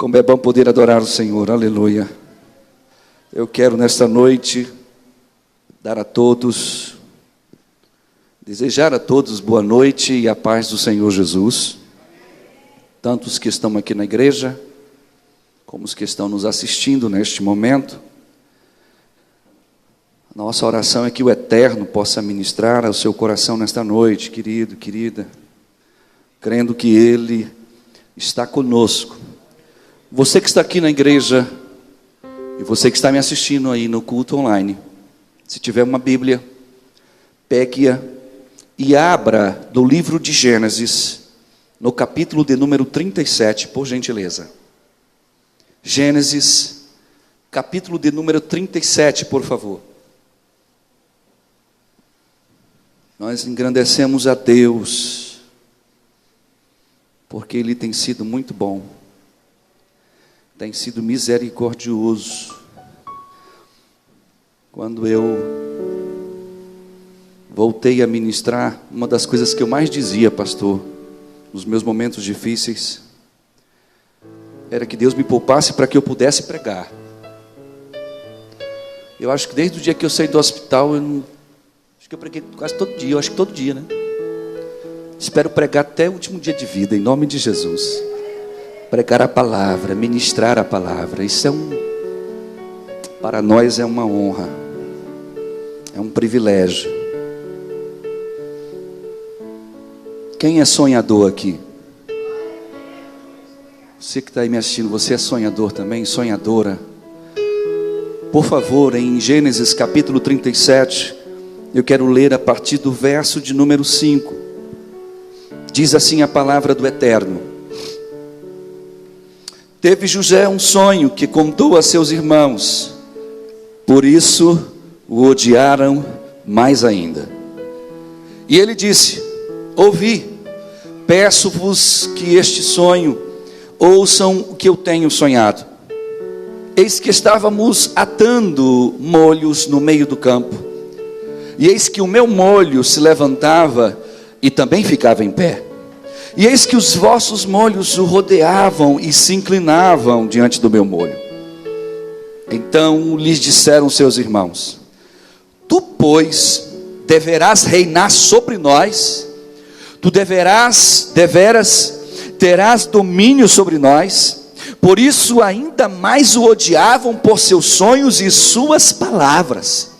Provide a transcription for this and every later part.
Como é bom poder adorar o Senhor, aleluia. Eu quero nesta noite dar a todos, desejar a todos boa noite e a paz do Senhor Jesus. Tanto os que estão aqui na igreja, como os que estão nos assistindo neste momento. Nossa oração é que o Eterno possa ministrar ao seu coração nesta noite, querido, querida, crendo que Ele está conosco. Você que está aqui na igreja e você que está me assistindo aí no culto online, se tiver uma Bíblia, pegue-a e abra do livro de Gênesis, no capítulo de número 37, por gentileza. Gênesis, capítulo de número 37, por favor. Nós engrandecemos a Deus, porque Ele tem sido muito bom, tem sido misericordioso. Quando eu voltei a ministrar, uma das coisas que eu mais dizia, pastor, nos meus momentos difíceis, era que Deus me poupasse para que eu pudesse pregar. Eu acho que desde o dia que eu saí do hospital, acho que eu preguei quase todo dia, eu acho que todo dia, né? Espero pregar até o último dia de vida, em nome de Jesus. Pregar a palavra, ministrar a palavra, isso para nós é uma honra, é um privilégio. Quem é sonhador aqui? Você que está aí me assistindo, você é sonhador também, sonhadora? Por favor, em Gênesis capítulo 37, eu quero ler a partir do verso de número 5. Diz assim a palavra do Eterno: Teve José um sonho que contou a seus irmãos, por isso o odiaram mais ainda. E ele disse: Ouvi, peço-vos que este sonho ouçam o que eu tenho sonhado. Eis que estávamos atando molhos no meio do campo, e eis que o meu molho se levantava e também ficava em pé. E eis que os vossos molhos o rodeavam e se inclinavam diante do meu molho. Então lhes disseram seus irmãos: Tu, pois, deverás reinar sobre nós, tu deveras terás domínio sobre nós. Por isso ainda mais o odiavam por seus sonhos e suas palavras.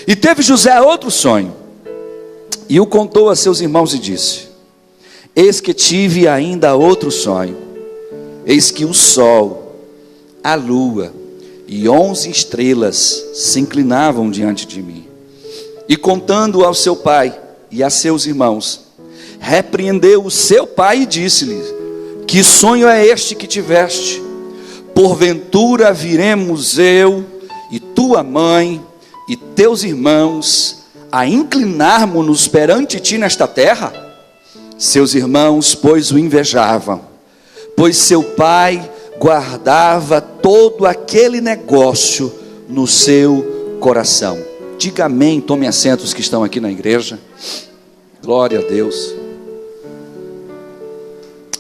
E teve José outro sonho, e o contou a seus irmãos e disse: Eis que tive ainda outro sonho. Eis que o sol, a lua e 11 estrelas se inclinavam diante de mim. E contando ao seu pai e a seus irmãos, repreendeu o seu pai e disse-lhe: Que sonho é este que tiveste? Porventura viremos eu e tua mãe e teus irmãos a inclinarmos-nos perante ti nesta terra? Seus irmãos, pois, o invejavam, pois seu pai guardava todo aquele negócio no seu coração. Diga amém, tome assento os que estão aqui na igreja. Glória a Deus.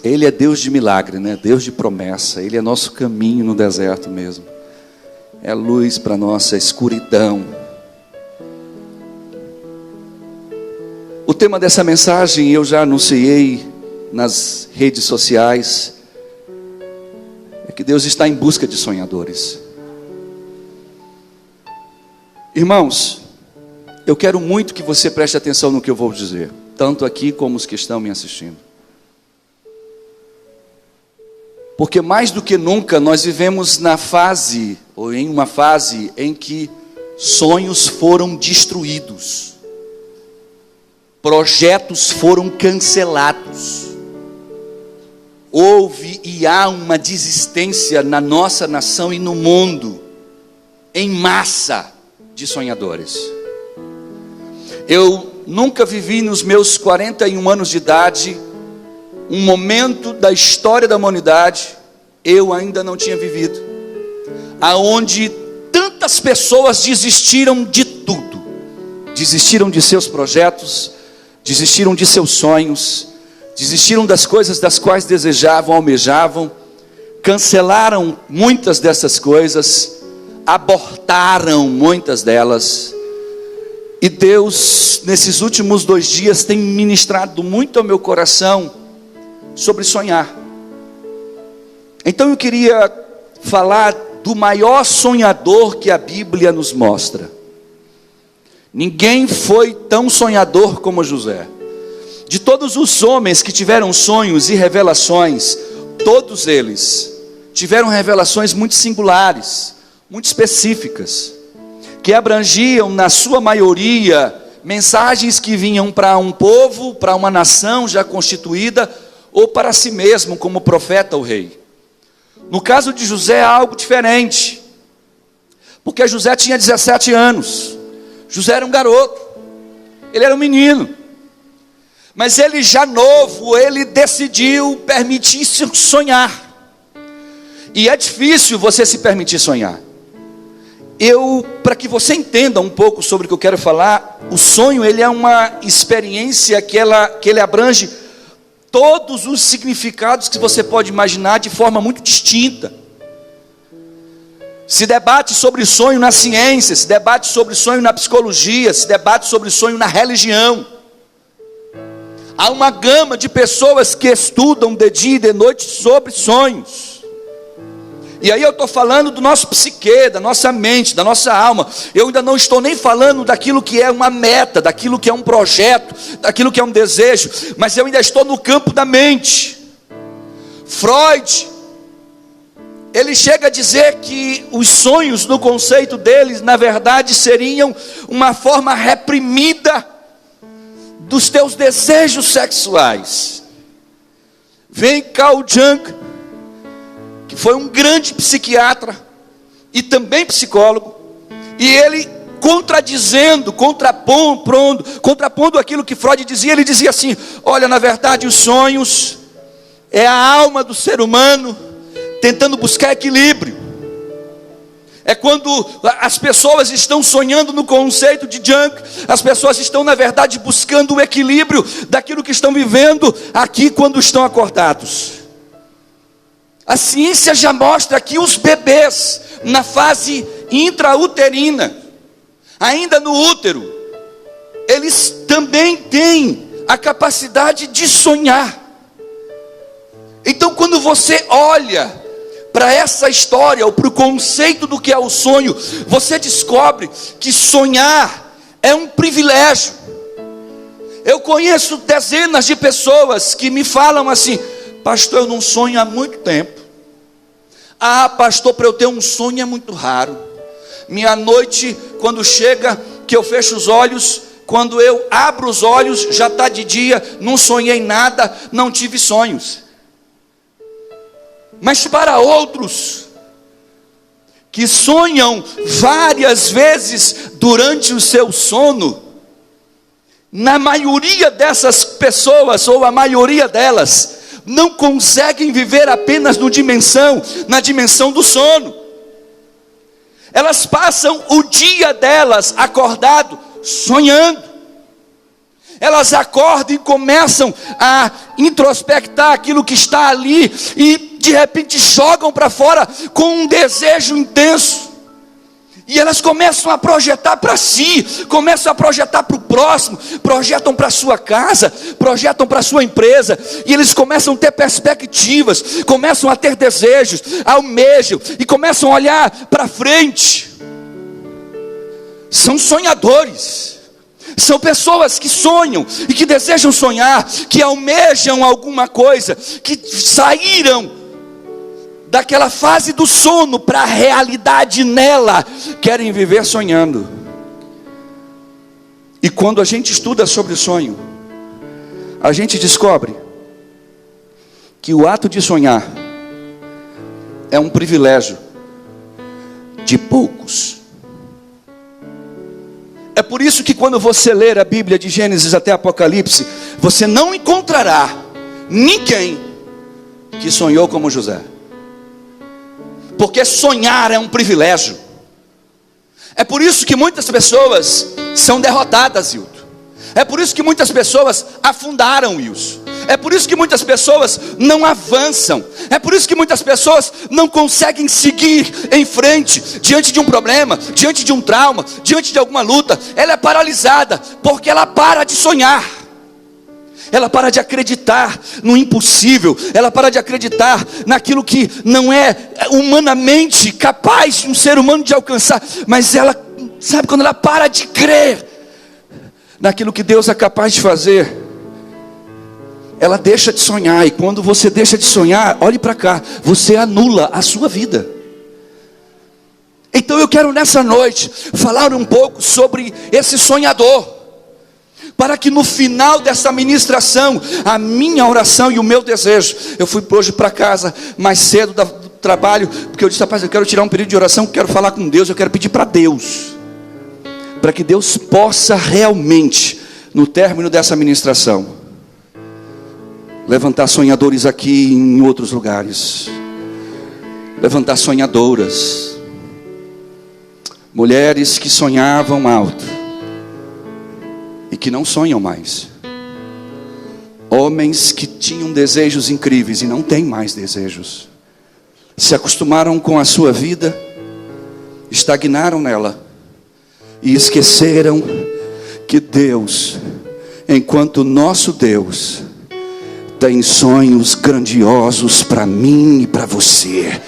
Ele é Deus de milagre, né? Deus de promessa. Ele é nosso caminho no deserto mesmo. É luz para nossa escuridão. O tema dessa mensagem eu já anunciei nas redes sociais. É que Deus está em busca de sonhadores. Irmãos, eu quero muito que você preste atenção no que eu vou dizer, tanto aqui como os que estão me assistindo. Porque mais do que nunca nós vivemos em uma fase em que sonhos foram destruídos. Projetos foram cancelados. Houve e há uma desistência na nossa nação e no mundo, em massa, de sonhadores. Eu nunca vivi nos meus 41 anos de idade um momento da história da humanidade, eu ainda não tinha vivido, aonde tantas pessoas desistiram de tudo, desistiram de seus projetos, desistiram de seus sonhos, desistiram das coisas das quais desejavam, almejavam, cancelaram muitas dessas coisas, abortaram muitas delas. E Deus, nesses últimos 2 dias, tem ministrado muito ao meu coração sobre sonhar. Então eu queria falar do maior sonhador que a Bíblia nos mostra. Ninguém foi tão sonhador como José. De todos os homens que tiveram sonhos e revelações, todos eles tiveram revelações muito singulares, muito específicas, que abrangiam, na sua maioria, mensagens que vinham para um povo, para uma nação já constituída, ou para si mesmo, como profeta ou rei. No caso de José é algo diferente, porque José tinha 17 anos, José era um garoto, ele era um menino, mas ele já novo, ele decidiu permitir-se sonhar. E é difícil você se permitir sonhar. Para que você entenda um pouco sobre o que eu quero falar, o sonho ele é uma experiência que ele abrange todos os significados que você pode imaginar de forma muito distinta. Se debate sobre sonho na ciência, se debate sobre sonho na psicologia, se debate sobre sonho na religião. Há uma gama de pessoas que estudam de dia e de noite sobre sonhos. E aí eu estou falando do nosso psique, da nossa mente, da nossa alma. Eu ainda não estou nem falando daquilo que é uma meta, daquilo que é um projeto, daquilo que é um desejo, mas eu ainda estou no campo da mente. Freud, ele chega a dizer que os sonhos, no conceito deles, na verdade seriam uma forma reprimida dos teus desejos sexuais. Vem Carl Jung, que foi um grande psiquiatra e também psicólogo, e ele contrapondo aquilo que Freud dizia, ele dizia assim: olha, na verdade os sonhos é a alma do ser humano tentando buscar equilíbrio. É quando as pessoas estão sonhando no conceito de Jung, as pessoas estão na verdade buscando o equilíbrio daquilo que estão vivendo aqui quando estão acordados. A ciência já mostra que os bebês na fase intrauterina, ainda no útero, eles também têm a capacidade de sonhar. Então quando você olha para essa história, ou para o conceito do que é o sonho, você descobre que sonhar é um privilégio. Eu conheço dezenas de pessoas que me falam assim: pastor, eu não sonho há muito tempo. Ah, pastor, para eu ter um sonho é muito raro. Minha noite, quando chega, que eu fecho os olhos, quando eu abro os olhos, já está de dia, não sonhei nada, não tive sonhos. Mas para outros, que sonham várias vezes durante o seu sono, na maioria dessas pessoas, ou a maioria delas, não conseguem viver apenas na dimensão do sono. Elas passam o dia delas acordado, sonhando. Elas acordam e começam a introspectar aquilo que está ali, e de repente jogam para fora com um desejo intenso. E elas começam a projetar para si, começam a projetar para o próximo, projetam para a sua casa, projetam para a sua empresa, e eles começam a ter perspectivas, começam a ter desejos, almejam, e começam a olhar para frente. São sonhadores, são pessoas que sonham, e que desejam sonhar, que almejam alguma coisa, que saíram daquela fase do sono para a realidade nela, querem viver sonhando. E quando a gente estuda sobre o sonho, a gente descobre que o ato de sonhar é um privilégio de poucos. É por isso que quando você ler a Bíblia de Gênesis até Apocalipse, você não encontrará ninguém que sonhou como José. Porque sonhar é um privilégio. É por isso que muitas pessoas são derrotadas, Hilton. É por isso que muitas pessoas afundaram, Wilson. É por isso que muitas pessoas não avançam. É por isso que muitas pessoas não conseguem seguir em frente, diante de um problema, diante de um trauma, diante de alguma luta. Ela é paralisada, porque ela para de sonhar. Ela para de acreditar no impossível. Ela para de acreditar naquilo que não é humanamente capaz de um ser humano de alcançar. Mas ela, sabe, quando ela para de crer naquilo que Deus é capaz de fazer, ela deixa de sonhar. E quando você deixa de sonhar, olhe para cá, você anula a sua vida. Então eu quero nessa noite falar um pouco sobre esse sonhador, para que no final dessa ministração, a minha oração e o meu desejo, eu fui hoje para casa mais cedo do trabalho, porque eu disse: rapaz, eu quero tirar um período de oração, quero falar com Deus, eu quero pedir para Deus, para que Deus possa realmente, no término dessa ministração, levantar sonhadores aqui e em outros lugares, levantar sonhadoras, mulheres que sonhavam alto e que não sonham mais, homens que tinham desejos incríveis e não têm mais desejos, se acostumaram com a sua vida, estagnaram nela e esqueceram que Deus, enquanto nosso Deus, tem sonhos grandiosos para mim e para você.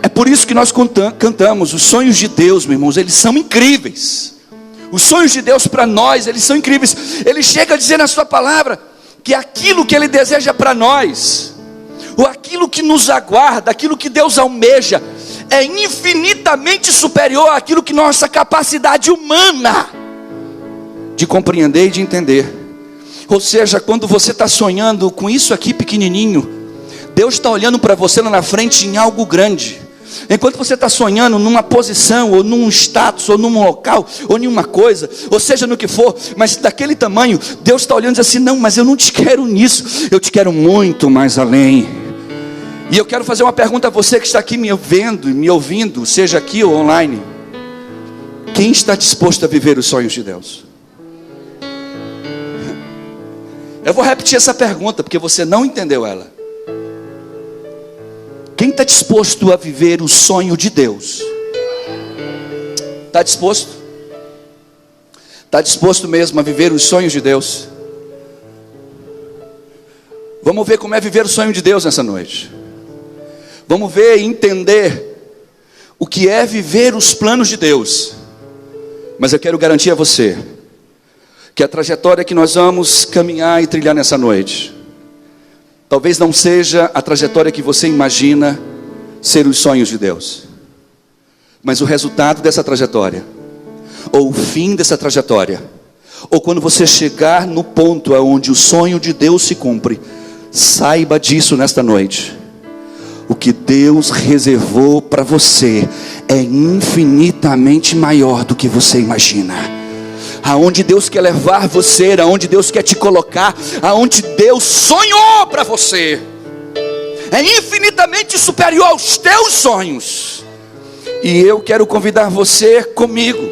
É por isso que nós cantamos os sonhos de Deus, meus irmãos, eles são incríveis. Os sonhos de Deus para nós, eles são incríveis. Ele chega a dizer na sua palavra que aquilo que Ele deseja para nós, ou aquilo que nos aguarda, aquilo que Deus almeja, é infinitamente superior àquilo que nossa capacidade humana de compreender e de entender. Ou seja, quando você está sonhando com isso aqui pequenininho, Deus está olhando para você lá na frente em algo grande. Enquanto você está sonhando numa posição, ou num status, ou num local, ou em uma coisa, ou seja no que for, mas daquele tamanho, Deus está olhando e diz assim: não, mas eu não te quero nisso, eu te quero muito mais além. E eu quero fazer uma pergunta a você que está aqui me vendo e me ouvindo, seja aqui ou online: quem está disposto a viver os sonhos de Deus? Eu vou repetir essa pergunta, porque você não entendeu ela. Quem está disposto a viver o sonho de Deus? Está disposto? Está disposto mesmo a viver os sonhos de Deus? Vamos ver como é viver o sonho de Deus nessa noite. Vamos ver e entender o que é viver os planos de Deus. Mas eu quero garantir a você que a trajetória que nós vamos caminhar e trilhar nessa noite, talvez não seja a trajetória que você imagina ser os sonhos de Deus, mas o resultado dessa trajetória, ou o fim dessa trajetória, ou quando você chegar no ponto onde o sonho de Deus se cumpre, saiba disso nesta noite: o que Deus reservou para você é infinitamente maior do que você imagina. Aonde Deus quer levar você, aonde Deus quer te colocar, aonde Deus sonhou para você, é infinitamente superior aos teus sonhos. E eu quero convidar você comigo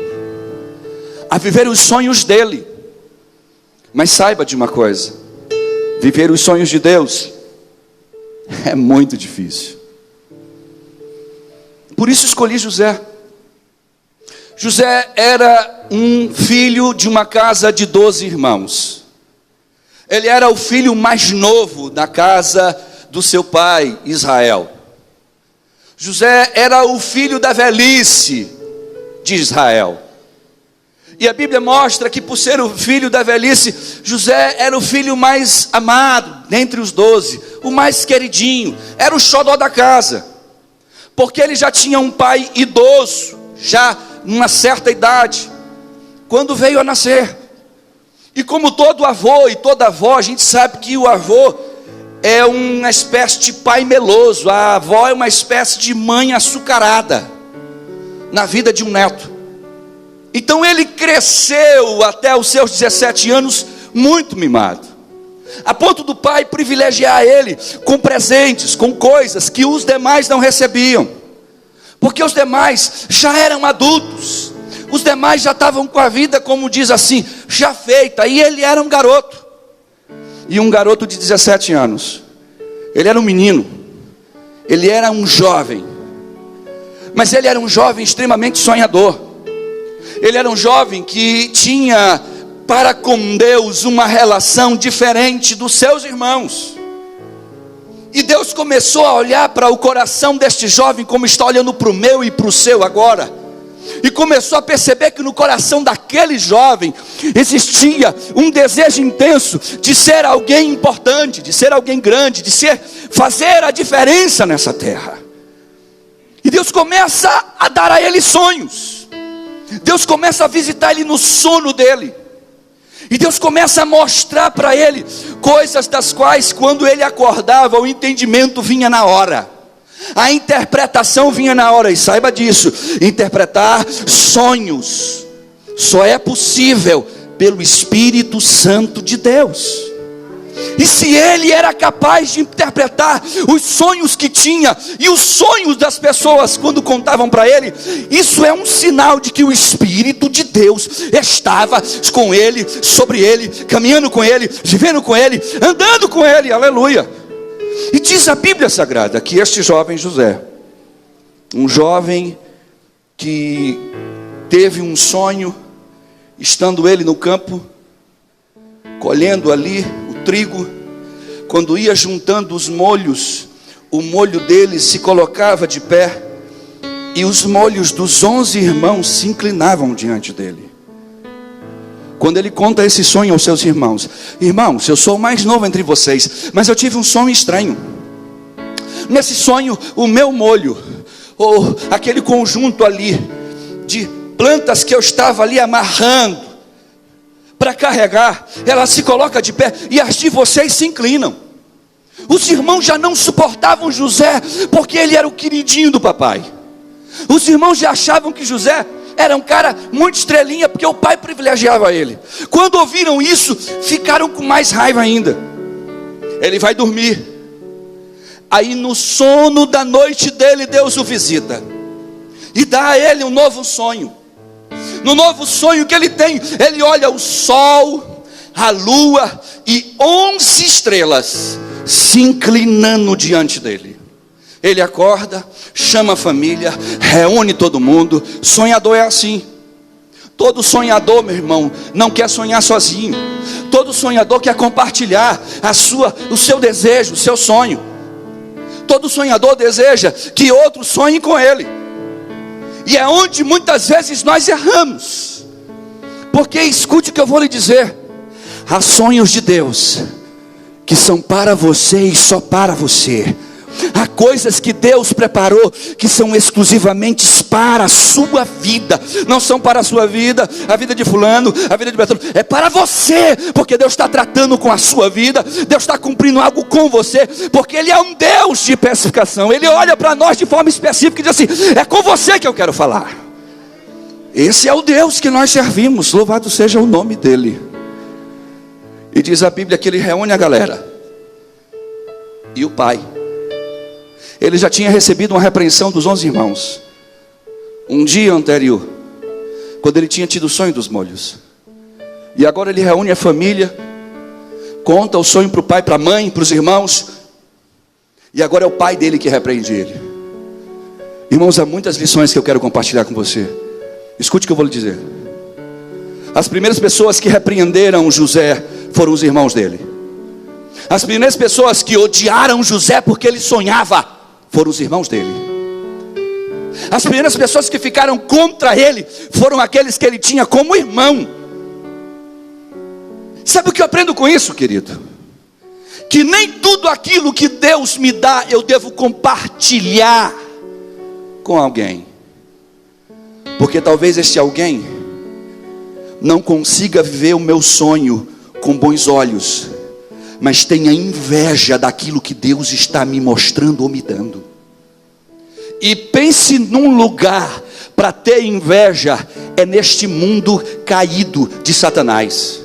a viver os sonhos dele. Mas saiba de uma coisa: viver os sonhos de Deus é muito difícil. Por isso escolhi José. José era um filho de uma casa de 12 irmãos. Ele era o filho mais novo da casa do seu pai Israel. José era o filho da velhice de Israel. E a Bíblia mostra que, por ser o filho da velhice, José era o filho mais amado dentre os 12, o mais queridinho, era o xodó da casa, porque ele já tinha um pai idoso, já numa certa idade, quando veio a nascer. E como todo avô e toda avó, a gente sabe que o avô é uma espécie de pai meloso, a avó é uma espécie de mãe açucarada na vida de um neto. Então ele cresceu até os seus 17 anos muito mimado, a ponto do pai privilegiar ele com presentes, com coisas que os demais não recebiam, porque os demais já eram adultos, os demais já estavam com a vida, como diz assim, já feita, e ele era um garoto. e um garoto de 17 anos. Ele era um menino, ele era um jovem, mas ele era um jovem extremamente sonhador. Ele era um jovem que tinha para com Deus uma relação diferente dos seus irmãos. E Deus começou a olhar para o coração deste jovem como está olhando para o meu e para o seu agora. E começou a perceber que no coração daquele jovem existia um desejo intenso de ser alguém importante, de ser alguém grande, de fazer a diferença nessa terra. E Deus começa a dar a ele sonhos. Deus começa a visitar ele no sono dele. E Deus começa a mostrar para ele coisas das quais, quando ele acordava, o entendimento vinha na hora, a interpretação vinha na hora. E saiba disso, interpretar sonhos só é possível pelo Espírito Santo de Deus. E se ele era capaz de interpretar os sonhos que tinha e os sonhos das pessoas quando contavam para ele, isso é um sinal de que o Espírito de Deus estava com ele, sobre ele, caminhando com ele, vivendo com ele, andando com ele, aleluia. E diz a Bíblia Sagrada que este jovem José, um jovem que teve um sonho, estando ele no campo, colhendo ali trigo, quando ia juntando os molhos, o molho dele se colocava de pé, e os molhos dos 11 irmãos se inclinavam diante dele. Quando ele conta esse sonho aos seus irmãos: irmãos, eu sou o mais novo entre vocês, mas eu tive um sonho estranho. Nesse sonho, o meu molho, ou aquele conjunto ali de plantas que eu estava ali amarrando para carregar, ela se coloca de pé, e as de vocês se inclinam. Os irmãos já não suportavam José, porque ele era o queridinho do papai. Os irmãos já achavam que José era um cara muito estrelinha, porque o pai privilegiava ele. Quando ouviram isso, ficaram com mais raiva ainda. Ele vai dormir, aí no sono da noite dele, Deus o visita e dá a ele um novo sonho. No novo sonho que ele tem, ele olha o sol, a lua e 11 estrelas se inclinando diante dele. Ele acorda, chama a família, reúne todo mundo. Sonhador é assim. Todo sonhador, meu irmão, não quer sonhar sozinho. Todo sonhador quer compartilhar o seu desejo, o seu sonho. Todo sonhador deseja que outros sonhem com ele. E é onde muitas vezes nós erramos. Porque escute o que eu vou lhe dizer: há sonhos de Deus que são para você e só para você. Há coisas que Deus preparou que são exclusivamente para a sua vida. Não são para a sua vida, a vida de fulano, a vida de Betânia. É para você, porque Deus está tratando com a sua vida. Deus está cumprindo algo com você, porque Ele é um Deus de especificação. Ele olha para nós de forma específica e diz assim: é com você que eu quero falar. Esse é o Deus que nós servimos, louvado seja o nome dEle. E diz a Bíblia que Ele reúne a galera. E o pai, ele já tinha recebido uma repreensão dos 11 irmãos um dia anterior, quando ele tinha tido o sonho dos molhos. E agora ele reúne a família, conta o sonho para o pai, para a mãe, para os irmãos. E agora é o pai dele que repreende ele. Irmãos, há muitas lições que eu quero compartilhar com você. Escute o que eu vou lhe dizer. As primeiras pessoas que repreenderam José foram os irmãos dele. As primeiras pessoas que odiaram José porque ele sonhava foram os irmãos dele. As primeiras pessoas que ficaram contra ele foram aqueles que ele tinha como irmão. Sabe o que eu aprendo com isso, querido? Que nem tudo aquilo que Deus me dá eu devo compartilhar com alguém, porque talvez esse alguém não consiga viver o meu sonho com bons olhos, mas tenha inveja daquilo que Deus está me mostrando ou me dando. E pense num lugar para ter inveja, é neste mundo caído de Satanás.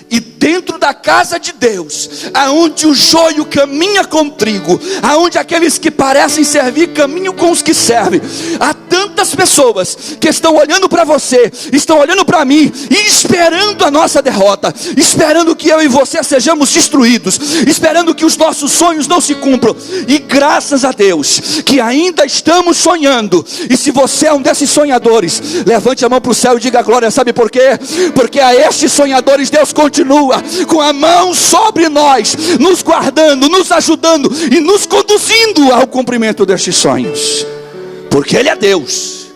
E dentro da casa de Deus, aonde o joio caminha com o trigo, aonde aqueles que parecem servir caminham com os que servem, há tantas pessoas que estão olhando para você, estão olhando para mim e esperando a nossa derrota, esperando que eu e você sejamos destruídos, esperando que os nossos sonhos não se cumpram. E graças a Deus que ainda estamos sonhando. E se você é um desses sonhadores, levante a mão para o céu e diga glória. Sabe por quê? Porque a estes sonhadores Deus continua com a mão sobre nós, nos guardando, nos ajudando e nos conduzindo ao cumprimento destes sonhos, porque Ele é Deus.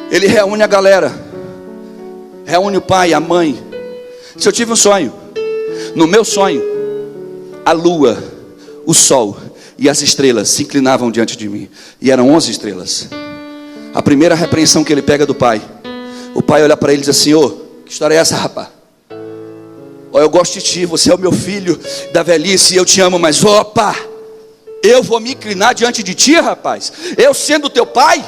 Ele reúne a galera, reúne o pai, a mãe. Se eu tive um sonho, no meu sonho a lua, o sol e as estrelas se inclinavam diante de mim, e eram 11 estrelas. A primeira repreensão que ele pega do pai, o pai olha para ele e diz assim: ô, que história é essa, rapaz? Ó, eu gosto de ti, você é o meu filho da velhice, eu te amo, mas opa, eu vou me inclinar diante de ti, rapaz? Eu sendo teu pai,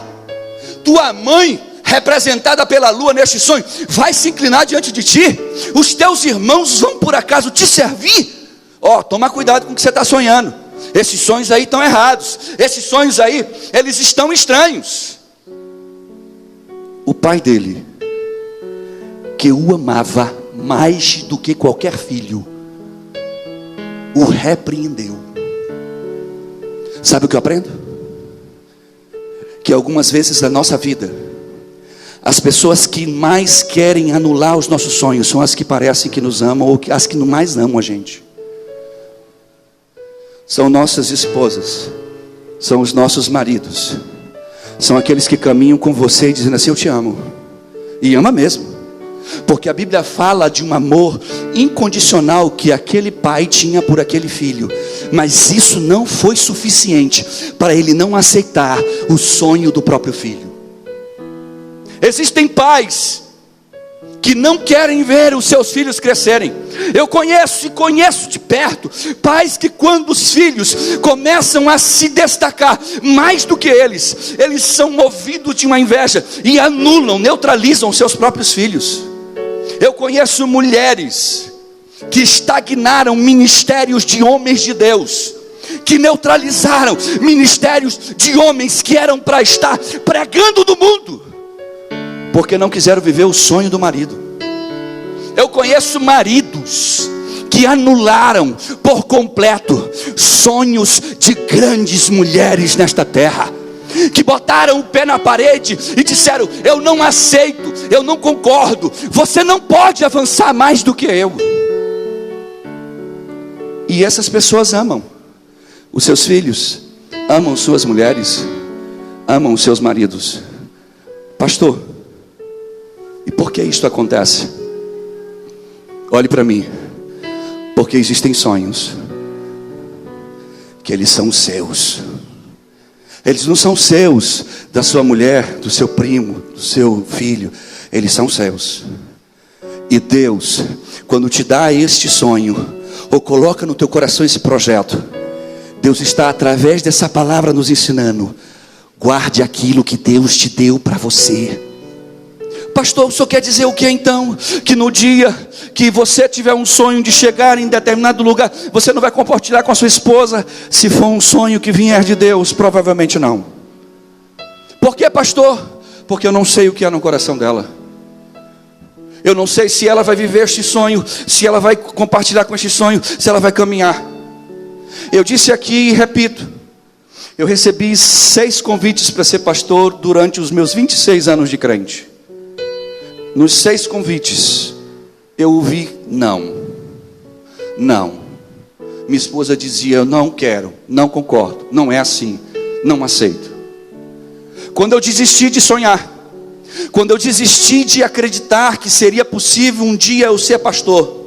tua mãe, representada pela lua neste sonho, vai se inclinar diante de ti? Os teus irmãos vão por acaso te servir? Ó, toma cuidado com o que você está sonhando. Esses sonhos aí estão errados. Esses sonhos aí, eles estão estranhos. O pai dele, que o amava mais do que qualquer filho, o repreendeu. Sabe o que eu aprendo? Que algumas vezes na nossa vida, as pessoas que mais querem anular os nossos sonhos são as que parecem que nos amam, ou as que mais amam a gente. São nossas esposas, são os nossos maridos, são aqueles que caminham com você e dizendo assim: eu te amo, e ama mesmo, porque a Bíblia fala de um amor incondicional que aquele pai tinha por aquele filho, mas isso não foi suficiente para ele não aceitar o sonho do próprio filho. Existem pais que não querem ver os seus filhos crescerem. Eu conheço de perto pais que, quando os filhos começam a se destacar mais do que eles são movidos de uma inveja e anulam, neutralizam seus próprios filhos. Eu conheço mulheres que estagnaram ministérios de homens de Deus, que neutralizaram ministérios de homens que eram para estar pregando no mundo, porque não quiseram viver o sonho do marido. Eu conheço maridos que anularam por completo sonhos de grandes mulheres nesta terra, que botaram o pé na parede e disseram: eu não aceito, eu não concordo, você não pode avançar mais do que eu. E essas pessoas amam os seus filhos, amam suas mulheres, amam os seus maridos. Pastor, e por que isto acontece? Olhe para mim. Porque existem sonhos que eles são seus. Eles não são seus da sua mulher, do seu primo, do seu filho. Eles são seus. E Deus, quando te dá este sonho, ou coloca no teu coração esse projeto, Deus está através dessa palavra nos ensinando: guarde aquilo que Deus te deu para você. Pastor, o senhor quer dizer o que então? Que no dia que você tiver um sonho de chegar em determinado lugar, você não vai compartilhar com a sua esposa? Se for um sonho que vier de Deus, provavelmente não. Por que, pastor? Porque eu não sei o que há no coração dela. Eu não sei se ela vai viver este sonho, se ela vai compartilhar com este sonho, se ela vai caminhar. Eu disse aqui e repito: eu recebi 6 convites para ser pastor durante os meus 26 anos de crente. Nos 6 convites, eu ouvi não. Não. Minha esposa dizia: eu não quero, não concordo, não é assim, não aceito. Quando eu desisti de sonhar, quando eu desisti de acreditar que seria possível um dia eu ser pastor,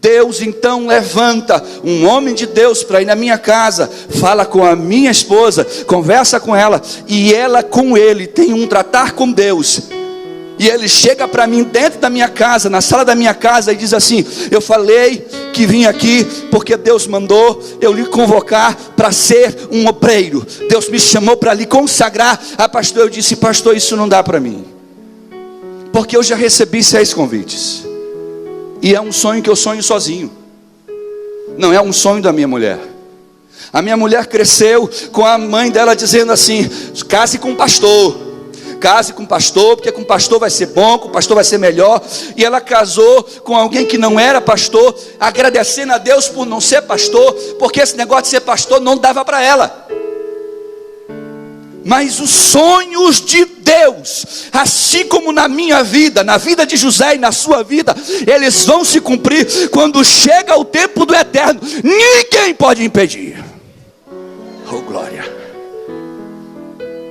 Deus então levanta um homem de Deus para ir na minha casa, fala com a minha esposa, conversa com ela, e ela com ele tem um tratar com Deus. E ele chega para mim dentro da minha casa, na sala da minha casa, e diz assim: eu falei que vim aqui porque Deus mandou eu lhe convocar para ser um obreiro. Deus me chamou para lhe consagrar a pastor. Eu disse: pastor, isso não dá para mim, porque eu já recebi 6 convites. E é um sonho que eu sonho sozinho. Não é um sonho da minha mulher. A minha mulher cresceu com a mãe dela dizendo assim: case com um pastor. Case com um pastor, porque com um pastor vai ser bom, com um pastor vai ser melhor. E ela casou com alguém que não era pastor, agradecendo a Deus por não ser pastor, porque esse negócio de ser pastor não dava para ela. Mas os sonhos de Deus, assim como na minha vida, na vida de José e na sua vida, eles vão se cumprir quando chega o tempo do eterno. Ninguém pode impedir. Oh glória.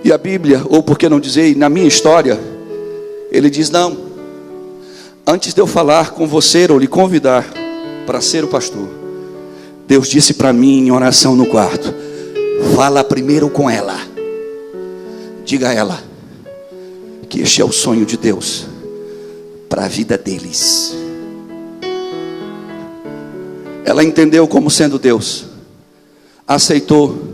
E a Bíblia, ou por que não dizer, na minha história, ele diz: não, antes de eu falar com você ou lhe convidar para ser o pastor, Deus disse para mim em oração no quarto: fala primeiro com ela, diga a ela que este é o sonho de Deus para a vida deles. Ela entendeu como sendo Deus, aceitou.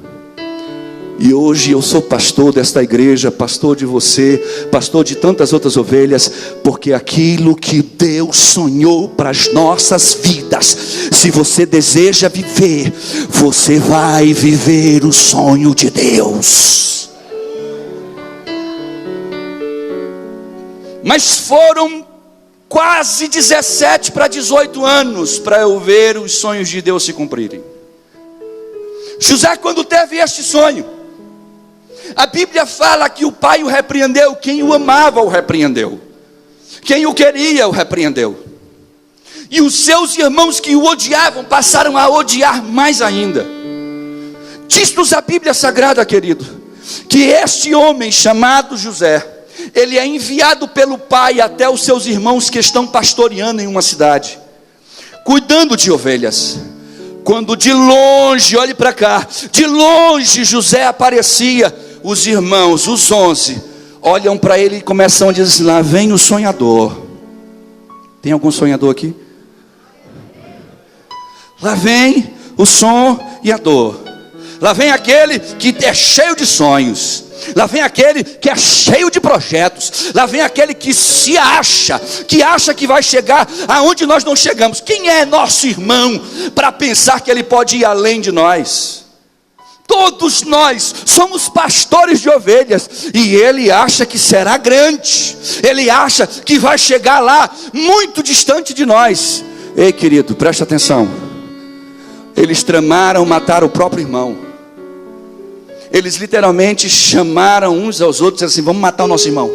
E hoje eu sou pastor desta igreja, pastor de você, pastor de tantas outras ovelhas, porque aquilo que Deus sonhou para as nossas vidas, se você deseja viver, você vai viver o sonho de Deus. Mas foram quase 17 para 18 anos para eu ver os sonhos de Deus se cumprirem. José, quando teve este sonho, a Bíblia fala que o pai o repreendeu. Quem o amava o repreendeu, quem o queria o repreendeu. E os seus irmãos que o odiavam passaram a odiar mais ainda. Diz-nos a Bíblia Sagrada, querido, que este homem chamado José, ele é enviado pelo pai até os seus irmãos que estão pastoreando em uma cidade, cuidando de ovelhas. Quando de longe, olhe para cá, de longe José aparecia, os irmãos, os 11, olham para ele e começam a dizer assim: lá vem o sonhador. Tem algum sonhador aqui? Lá vem o sonhador. Lá vem aquele que é cheio de sonhos. Lá vem aquele que é cheio de projetos. Lá vem aquele que se acha, que vai chegar aonde nós não chegamos. Quem é nosso irmão para pensar que ele pode ir além de nós? Todos nós somos pastores de ovelhas, e ele acha que será grande, ele acha que vai chegar lá muito distante de nós. Ei querido, presta atenção. Eles tramaram matar o próprio irmão. Eles literalmente chamaram uns aos outros e disseram assim: vamos matar o nosso irmão.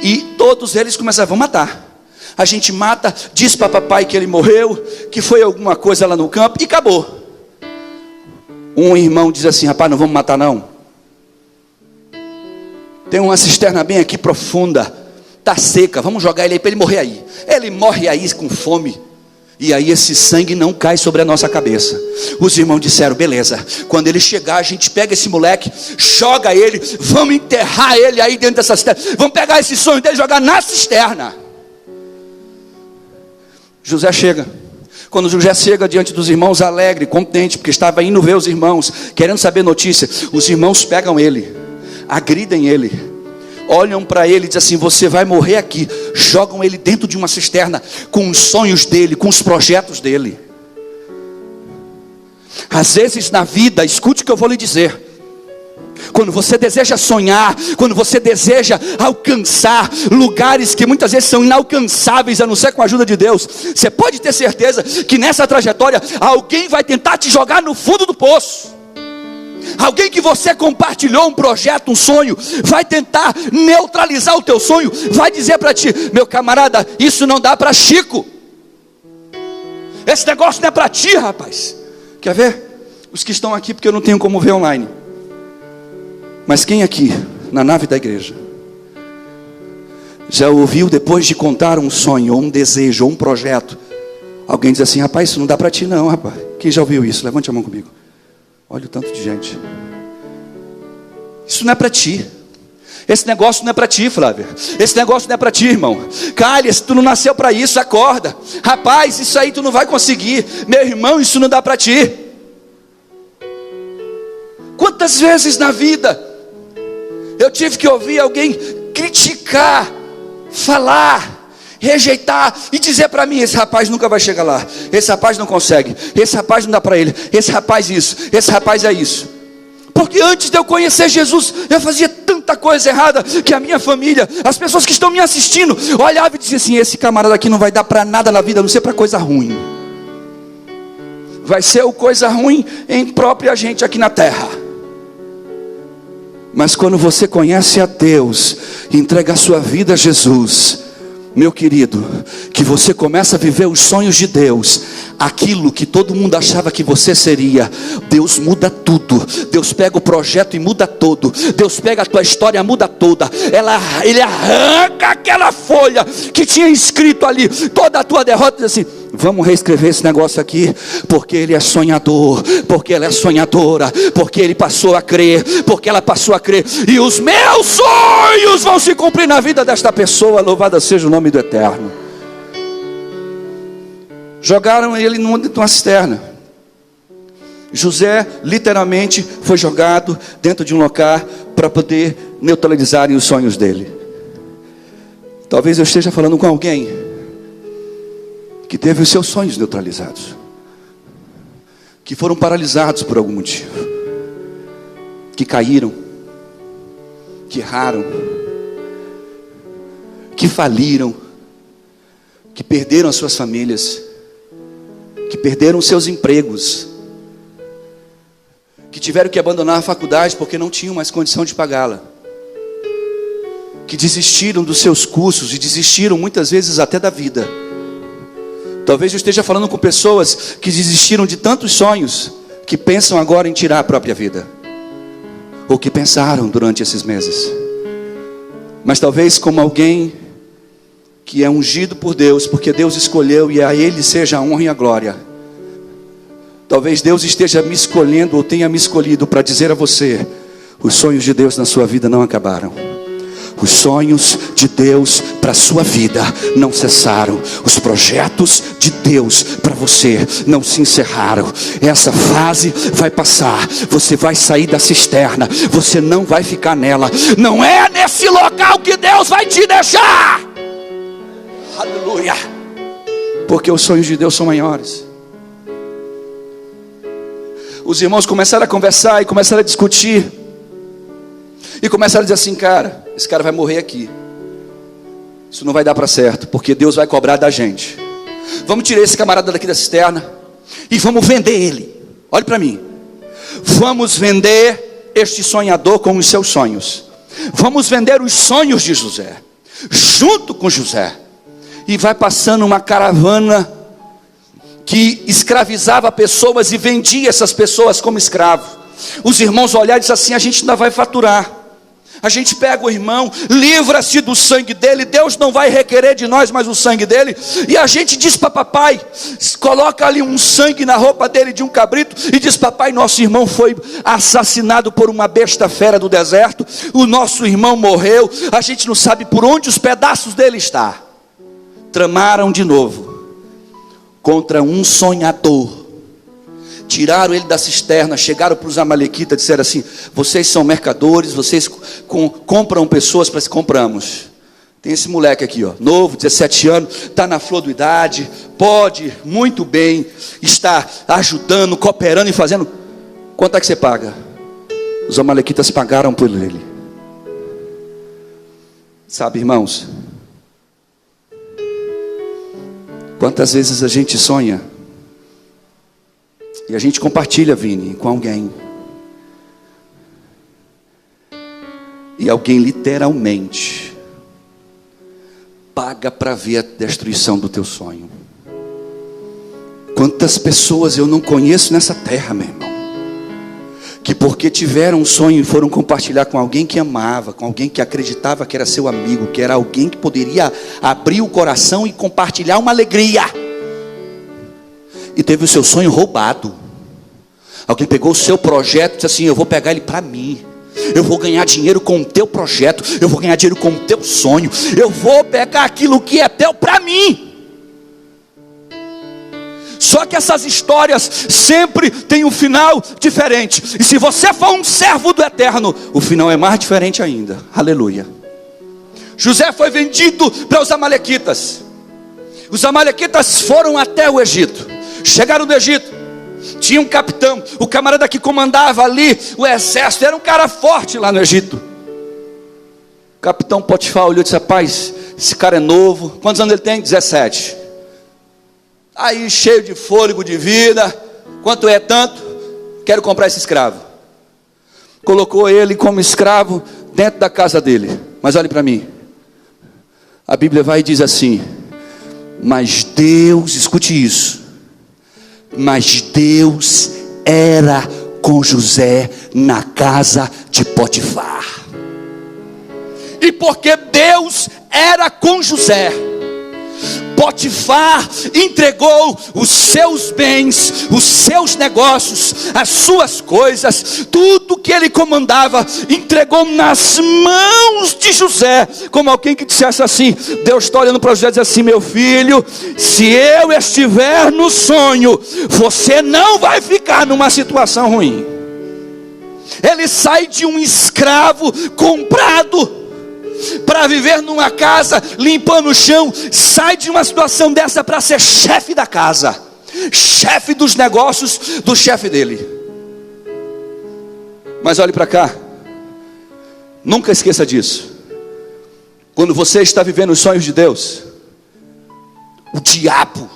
E todos eles começaram: vamos matar. A gente mata, diz para papai que ele morreu, que foi alguma coisa lá no campo, e acabou. Um irmão diz assim: rapaz, não vamos matar não. Tem uma cisterna bem aqui profunda, está seca, vamos jogar ele aí para ele morrer aí. Ele morre aí com fome, e aí esse sangue não cai sobre a nossa cabeça. Os irmãos disseram: beleza, quando ele chegar a gente pega esse moleque, joga ele, vamos enterrar ele aí dentro dessa cisterna, vamos pegar esse sonho dele e jogar na cisterna. José chega. Quando José chega diante dos irmãos alegre, contente, porque estava indo ver os irmãos, querendo saber notícia, os irmãos pegam ele, agridem ele, olham para ele e dizem assim: você vai morrer aqui. Jogam ele dentro de uma cisterna, com os sonhos dele, com os projetos dele. Às vezes na vida, escute o que eu vou lhe dizer, quando você deseja sonhar, quando você deseja alcançar lugares que muitas vezes são inalcançáveis, a não ser com a ajuda de Deus, você pode ter certeza que nessa trajetória alguém vai tentar te jogar no fundo do poço. Alguém que você compartilhou um projeto, um sonho, vai tentar neutralizar o teu sonho, vai dizer para ti: meu camarada, isso não dá para Chico, esse negócio não é para ti, rapaz. Quer ver? Os que estão aqui, porque eu não tenho como ver online. Mas quem aqui, na nave da igreja, já ouviu, depois de contar um sonho, ou um desejo, ou um projeto, alguém diz assim: rapaz, isso não dá para ti não, rapaz. Quem já ouviu isso? Levante a mão comigo. Olha o tanto de gente. Isso não é para ti. Esse negócio não é para ti, Flávia. Esse negócio não é para ti, irmão. Calha, se tu não nasceu para isso, acorda. Rapaz, isso aí tu não vai conseguir. Meu irmão, isso não dá para ti. Quantas vezes na vida eu tive que ouvir alguém criticar, falar, rejeitar e dizer para mim: esse rapaz nunca vai chegar lá, esse rapaz não consegue, esse rapaz não dá para ele, esse rapaz isso, esse rapaz é isso. Porque antes de eu conhecer Jesus, eu fazia tanta coisa errada, que a minha família, as pessoas que estão me assistindo, olhavam e diziam assim: esse camarada aqui não vai dar para nada na vida, a não ser para coisa ruim. Vai ser o coisa ruim em própria gente aqui na terra. Mas quando você conhece a Deus, entrega a sua vida a Jesus, meu querido, que você começa a viver os sonhos de Deus, aquilo que todo mundo achava que você seria, Deus muda tudo. Deus pega o projeto e muda todo. Deus pega a tua história e muda toda. Ele arranca aquela folha que tinha escrito ali toda a tua derrota e diz assim: vamos reescrever esse negócio aqui, porque ele é sonhador, porque ela é sonhadora, porque ele passou a crer, porque ela passou a crer, e os meus sonhos vão se cumprir na vida desta pessoa. Louvado seja o nome do Eterno. Jogaram ele numa cisterna. José literalmente foi jogado dentro de um local para poder neutralizarem os sonhos dele. Talvez eu esteja falando com alguém que teve os seus sonhos neutralizados, que foram paralisados por algum motivo, que caíram, que erraram, que faliram, que perderam as suas famílias, que perderam os seus empregos, que tiveram que abandonar a faculdade porque não tinham mais condição de pagá-la, que desistiram dos seus cursos e desistiram muitas vezes até da vida. Talvez eu esteja falando com pessoas que desistiram de tantos sonhos, que pensam agora em tirar a própria vida, ou que pensaram durante esses meses. Mas talvez como alguém que é ungido por Deus, porque Deus escolheu e a Ele seja a honra e a glória. Talvez Deus esteja me escolhendo ou tenha me escolhido para dizer a você: os sonhos de Deus na sua vida não acabaram. Os sonhos de Deus para a sua vida não cessaram. Os projetos de Deus para você não se encerraram. Essa fase vai passar. Você vai sair da cisterna. Você não vai ficar nela. Não é nesse local que Deus vai te deixar. Aleluia. Porque os sonhos de Deus são maiores. Os irmãos começaram a conversar e começaram a discutir. E começaram a dizer assim: cara, esse cara vai morrer aqui. Isso não vai dar para certo, porque Deus vai cobrar da gente. Vamos tirar esse camarada daqui da cisterna e vamos vender ele. Olhe para mim. Vamos vender este sonhador com os seus sonhos. Vamos vender os sonhos de José, junto com José. E vai passando uma caravana que escravizava pessoas e vendia essas pessoas como escravo. Os irmãos olharam e disseram assim: a gente ainda vai faturar. A gente pega o irmão, livra-se do sangue dele, Deus não vai requerer de nós mais o sangue dele. E a gente diz para papai, coloca ali um sangue na roupa dele de um cabrito e diz: papai, nosso irmão foi assassinado por uma besta fera do deserto, o nosso irmão morreu, a gente não sabe por onde os pedaços dele estão. Tramaram de novo contra um sonhador. Tiraram ele da cisterna, chegaram para os amalequitas, disseram assim: vocês são mercadores, vocês compram pessoas para se compramos. Tem esse moleque aqui, ó, novo, 17 anos, está na flor da idade, pode muito bem estar ajudando, cooperando e fazendo. Quanto é que você paga? Os amalequitas pagaram por ele. Sabe, irmãos, quantas vezes a gente sonha e a gente compartilha, Vini, com alguém, e alguém literalmente paga para ver a destruição do teu sonho. Quantas pessoas eu não conheço nessa terra, meu irmão, que porque tiveram um sonho e foram compartilhar com alguém que amava, com alguém que acreditava que era seu amigo, que era alguém que poderia abrir o coração e compartilhar uma alegria, e teve o seu sonho roubado. Alguém pegou o seu projeto e disse assim: eu vou pegar ele para mim, eu vou ganhar dinheiro com o teu projeto, eu vou ganhar dinheiro com o teu sonho, eu vou pegar aquilo que é teu para mim. Só que essas histórias sempre têm um final diferente. E se você for um servo do Eterno, o final é mais diferente ainda. Aleluia. José foi vendido para os amalequitas. Os amalequitas foram até o Egito. Chegaram no Egito, tinha um capitão, o camarada que comandava ali o exército, era um cara forte lá no Egito. O capitão Potifar olhou e disse: rapaz, esse cara é novo. Quantos anos ele tem? 17. Aí cheio de fôlego, de vida. Quanto é tanto? Quero comprar esse escravo. Colocou ele como escravo dentro da casa dele. Mas olhe para mim, a Bíblia vai e diz assim: mas Deus, escute isso, mas Deus era com José na casa de Potifar. E porque Deus era com José, Potifar entregou os seus bens, os seus negócios, as suas coisas, tudo que ele comandava, entregou nas mãos de José, como alguém que dissesse assim: Deus está olhando para José e diz assim: meu filho, se eu estiver no sonho, você não vai ficar numa situação ruim. Ele sai de um escravo comprado para viver numa casa, limpando o chão, sai de uma situação dessa para ser chefe da casa, chefe dos negócios do chefe dele. Mas olhe para cá, nunca esqueça disso. Quando você está vivendo os sonhos de Deus, o diabo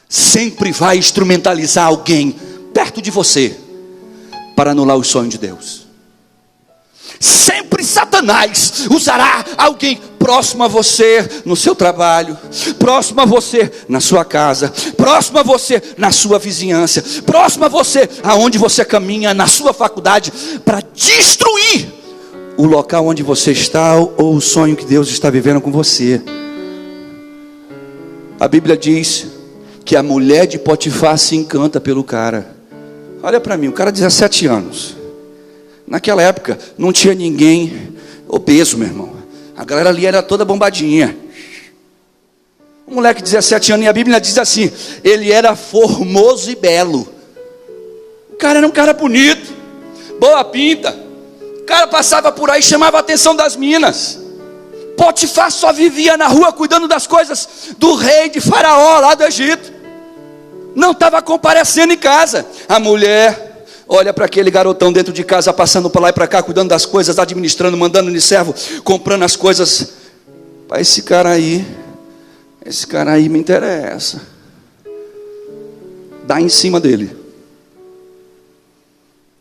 sempre vai instrumentalizar alguém perto de você para anular os sonhos de Deus. Sempre Satanás usará alguém próximo a você no seu trabalho, próximo a você na sua casa, próximo a você na sua vizinhança, próximo a você aonde você caminha, na sua faculdade, para destruir o local onde você está ou o sonho que Deus está vivendo com você. A Bíblia diz que a mulher de Potifar se encanta pelo cara. Olha para mim, o cara 17 anos. Naquela época não tinha ninguém obeso, meu irmão. A galera ali era toda bombadinha. Um moleque de 17 anos, e a Bíblia diz assim: ele era formoso e belo. O cara era um cara bonito, boa pinta. O cara passava por aí e chamava a atenção das minas. Potifar só vivia na rua cuidando das coisas do rei de Faraó lá do Egito. Não estava comparecendo em casa. A mulher olha para aquele garotão dentro de casa, passando por lá e para cá, cuidando das coisas, administrando, mandando de servo, comprando as coisas. Pai, esse cara aí me interessa. Dá em cima dele.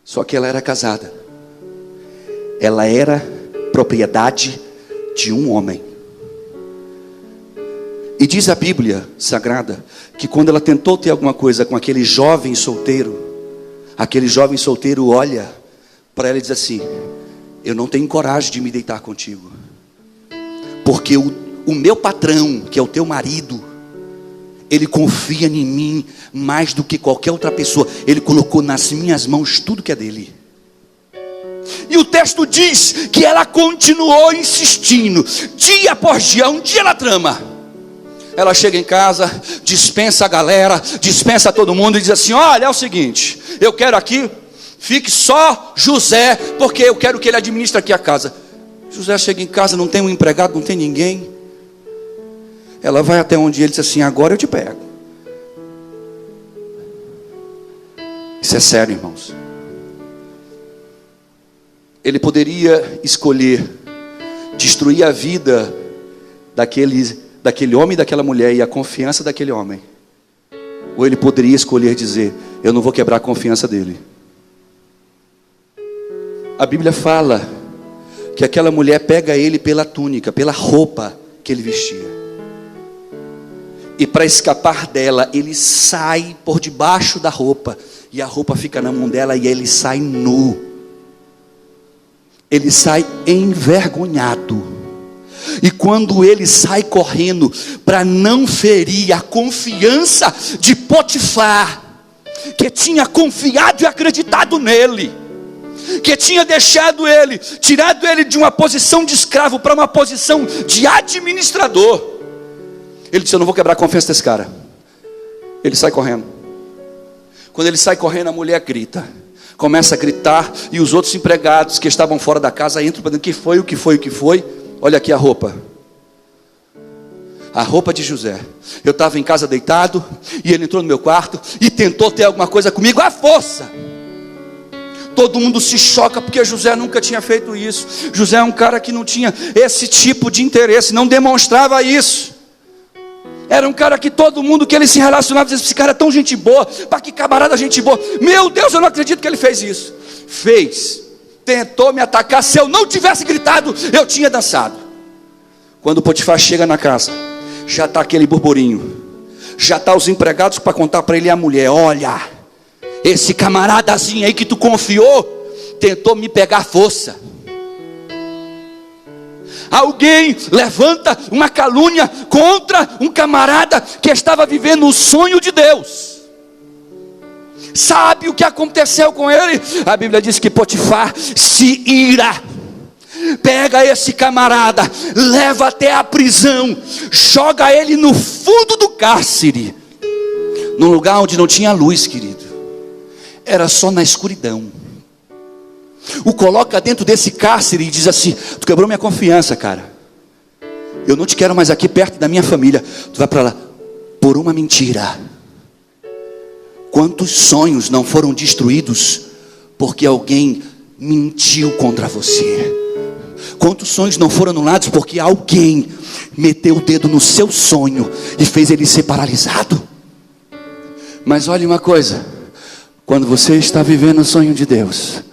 Só que ela era casada. Ela era propriedade de um homem. E diz a Bíblia Sagrada que quando ela tentou ter alguma coisa com aquele jovem solteiro olha para ela e diz assim: eu não tenho coragem de me deitar contigo, porque o meu patrão, que é o teu marido, ele confia em mim mais do que qualquer outra pessoa. Ele colocou nas minhas mãos tudo que é dele. E o texto diz que ela continuou insistindo, dia após dia. Um dia na trama, ela chega em casa, dispensa a galera, dispensa todo mundo e diz assim: olha, é o seguinte, eu quero aqui, fique só José, porque eu quero que ele administre aqui a casa. José chega em casa, não tem um empregado, não tem ninguém. Ela vai até onde ele diz assim: agora eu te pego. Isso é sério, irmãos. Ele poderia escolher destruir a vida daquele homem e daquela mulher e a confiança daquele homem, ou ele poderia escolher dizer: eu não vou quebrar a confiança dele. A Bíblia fala que aquela mulher pega ele pela túnica, pela roupa que ele vestia, e para escapar dela, ele sai por debaixo da roupa, e a roupa fica na mão dela, e ele sai nu. Ele sai envergonhado. E quando ele sai correndo para não ferir a confiança de Potifar, que tinha confiado e acreditado nele, que tinha deixado ele, tirado ele de uma posição de escravo para uma posição de administrador, ele disse: eu não vou quebrar a confiança desse cara. Ele sai correndo. Quando ele sai correndo, a mulher grita, começa a gritar, e os outros empregados que estavam fora da casa entram para dentro: o que foi? Olha aqui a roupa. a roupa de José. Eu estava em casa deitado, e ele entrou no meu quarto, e tentou ter alguma coisa comigo à força. Todo mundo se choca, porque José nunca tinha feito isso. José é um cara que não tinha esse tipo de interesse, não demonstrava isso. Era um cara que todo mundo que ele se relacionava dizia: esse cara é tão gente boa, para que camarada gente boa. Meu Deus, eu não acredito que ele fez isso. Fez, tentou me atacar. Se eu não tivesse gritado, eu tinha dançado. Quando Potifar chega na casa, já está aquele burburinho, já está os empregados para contar para ele e a mulher: olha, esse camaradazinho aí que tu confiou tentou me pegar à força. Alguém levanta uma calúnia contra um camarada que estava vivendo o sonho de Deus. Sabe o que aconteceu com ele? A Bíblia diz que Potifar se ira, pega esse camarada, leva até a prisão, joga ele no fundo do cárcere, num lugar onde não tinha luz, querido, era só na escuridão. O coloca dentro desse cárcere e diz assim: tu quebrou minha confiança, cara, eu não te quero mais aqui perto da minha família, tu vai para lá. Por uma mentira. Quantos sonhos não foram destruídos porque alguém mentiu contra você? Quantos sonhos não foram anulados porque alguém meteu o dedo no seu sonho e fez ele ser paralisado? Mas olha uma coisa, quando você está vivendo o sonho de Deus,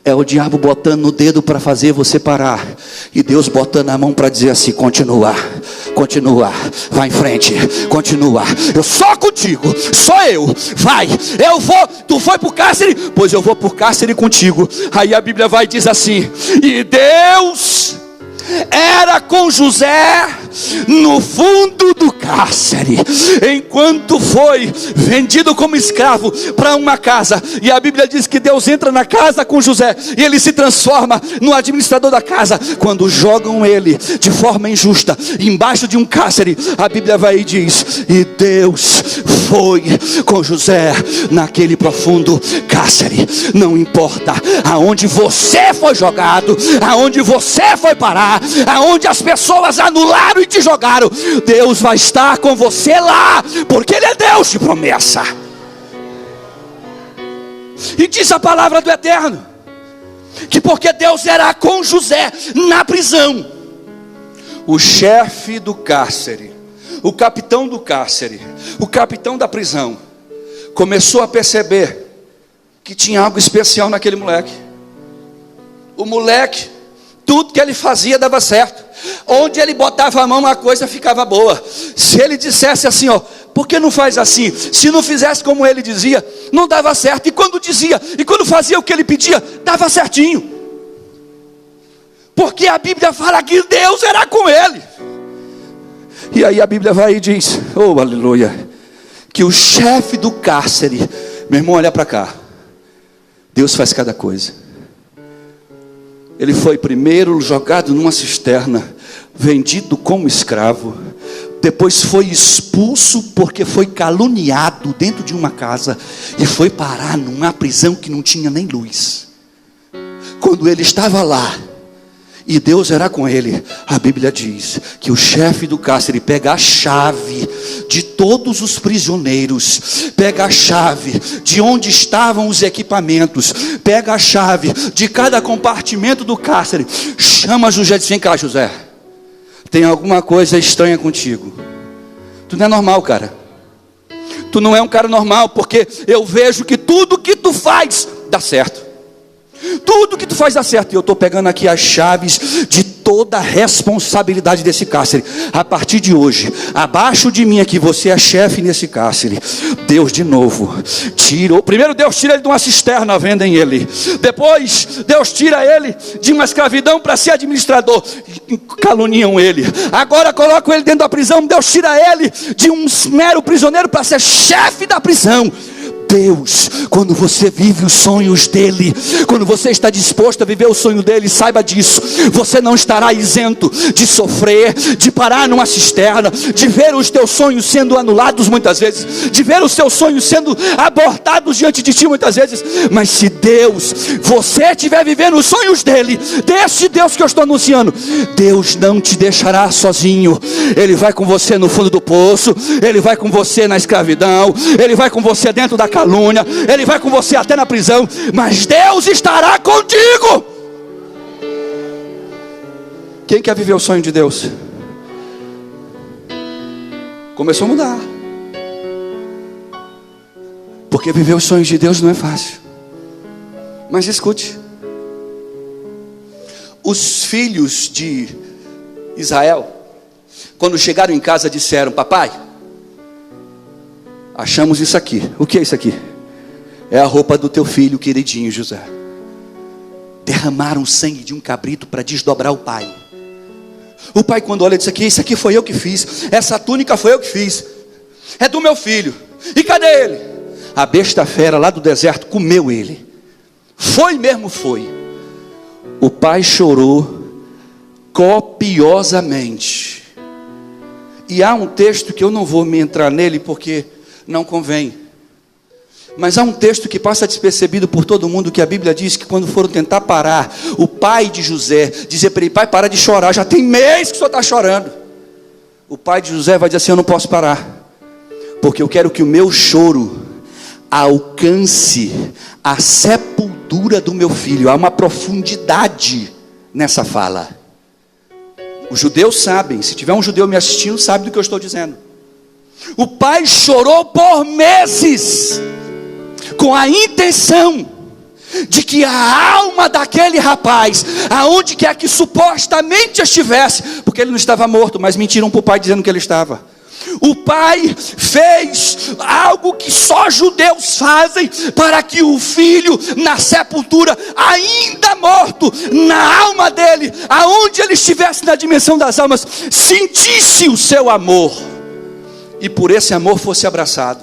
é o diabo botando o dedo para fazer você parar, e Deus botando a mão para dizer assim: continua, continua, vai em frente, continua, eu sou contigo, sou eu, vai, eu vou, tu foi para o cárcere, pois eu vou para o cárcere contigo. Aí a Bíblia vai e diz assim: e Deus era com José no fundo do cárcere, enquanto foi vendido como escravo para uma casa. E a Bíblia diz que Deus entra na casa com José, e ele se transforma no administrador da casa. Quando jogam ele de forma injusta embaixo de um cárcere, a Bíblia vai e diz: e Deus foi com José naquele profundo cárcere. Não importa aonde você foi jogado, aonde você foi parar, aonde as pessoas anularam e te jogaram, Deus vai estar com você lá, porque Ele é Deus de promessa. E diz a palavra do Eterno que porque Deus era com José na prisão, o chefe do cárcere, o capitão do cárcere, o capitão da prisão, começou a perceber que tinha algo especial naquele moleque. O moleque, tudo que ele fazia dava certo. Onde ele botava a mão, a coisa ficava boa. Se ele dissesse assim, ó, por que não faz assim? Se não fizesse como ele dizia, não dava certo. E quando dizia, e quando fazia o que ele pedia, dava certinho. Porque a Bíblia fala que Deus era com ele. E aí a Bíblia vai e diz, oh aleluia, que o chefe do cárcere, meu irmão, olha para cá, Deus faz cada coisa. Ele foi primeiro jogado numa cisterna, vendido como escravo, depois foi expulso porque foi caluniado dentro de uma casa, e foi parar numa prisão que não tinha nem luz. Quando ele estava lá, e Deus era com ele, a Bíblia diz que o chefe do cárcere pega a chave de todos os prisioneiros, pega a chave de onde estavam os equipamentos, pega a chave de cada compartimento do cárcere, chama José e diz: vem cá, José, tem alguma coisa estranha contigo. Tu não é normal, cara. Tu não é um cara normal, porque eu vejo que tudo que tu faz dá certo. Tudo que tu faz dá certo. E eu estou pegando aqui as chaves de toda a responsabilidade desse cárcere. A partir de hoje, abaixo de mim aqui, você é chefe nesse cárcere. Deus de novo tirou. Primeiro Deus tira ele de uma cisterna, vendem ele. Depois Deus tira ele de uma escravidão para ser administrador, caluniam ele. Agora colocam ele dentro da prisão. Deus tira ele de um mero prisioneiro para ser chefe da prisão. Deus, quando você vive os sonhos dele, quando você está disposto a viver o sonho dele, saiba disso, você não estará isento de sofrer, de parar numa cisterna, de ver os teus sonhos sendo anulados muitas vezes, de ver os teus sonhos sendo abortados diante de ti muitas vezes. Mas se Deus, você estiver vivendo os sonhos dele, desse Deus que eu estou anunciando, Deus não te deixará sozinho. Ele vai com você no fundo do poço, ele vai com você na escravidão, ele vai com você dentro da calúnia, ele vai com você até na prisão, mas Deus estará contigo. Quem quer viver o sonho de Deus? Começou a mudar, porque viver os sonhos de Deus não é fácil. Mas escute, os filhos de Israel, quando chegaram em casa, disseram: papai, achamos isso aqui. O que é isso aqui? É a roupa do teu filho queridinho José. Derramaram o sangue de um cabrito para desdobrar o pai. O pai, quando olha, diz aqui: isso aqui foi eu que fiz, essa túnica foi eu que fiz, é do meu filho. E cadê ele? A besta fera lá do deserto comeu ele. Foi mesmo, foi. O pai chorou copiosamente. E há um texto que eu não vou me entrar nele porque não convém, mas há um texto que passa despercebido por todo mundo, que a Bíblia diz que quando foram tentar parar o pai de José, dizer para ele: pai, para de chorar, já tem mês que o senhor está chorando. O pai de José vai dizer assim: eu não posso parar, porque eu quero que o meu choro alcance a sepultura do meu filho. Há uma profundidade nessa fala. Os judeus sabem, se tiver um judeu me assistindo, sabe do que eu estou dizendo. O pai chorou por meses, com a intenção de que a alma daquele rapaz, aonde quer que supostamente estivesse, porque ele não estava morto, mas mentiram para o pai dizendo que ele estava. O pai fez algo que só judeus fazem, para que o filho, na sepultura, ainda morto, na alma dele, aonde ele estivesse na dimensão das almas, sentisse o seu amor, e por esse amor fosse abraçado.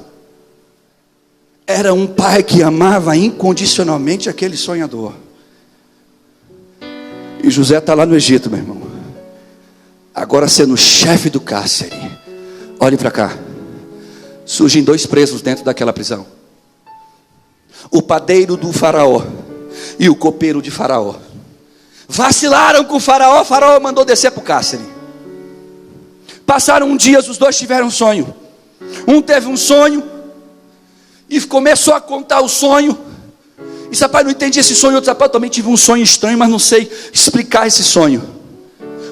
Era um pai que amava incondicionalmente aquele sonhador. E José está lá no Egito, meu irmão, agora sendo chefe do cárcere. Olhe para cá, surgem 2 presos dentro daquela prisão: o padeiro do faraó e o copeiro de faraó. Vacilaram com o faraó, faraó mandou descer para o cárcere. Passaram dias, os 2 tiveram um sonho. Um teve um sonho e começou a contar o sonho. E disse: rapaz, não entendi esse sonho. Outro: rapaz, eu também tive um sonho estranho, mas não sei explicar esse sonho.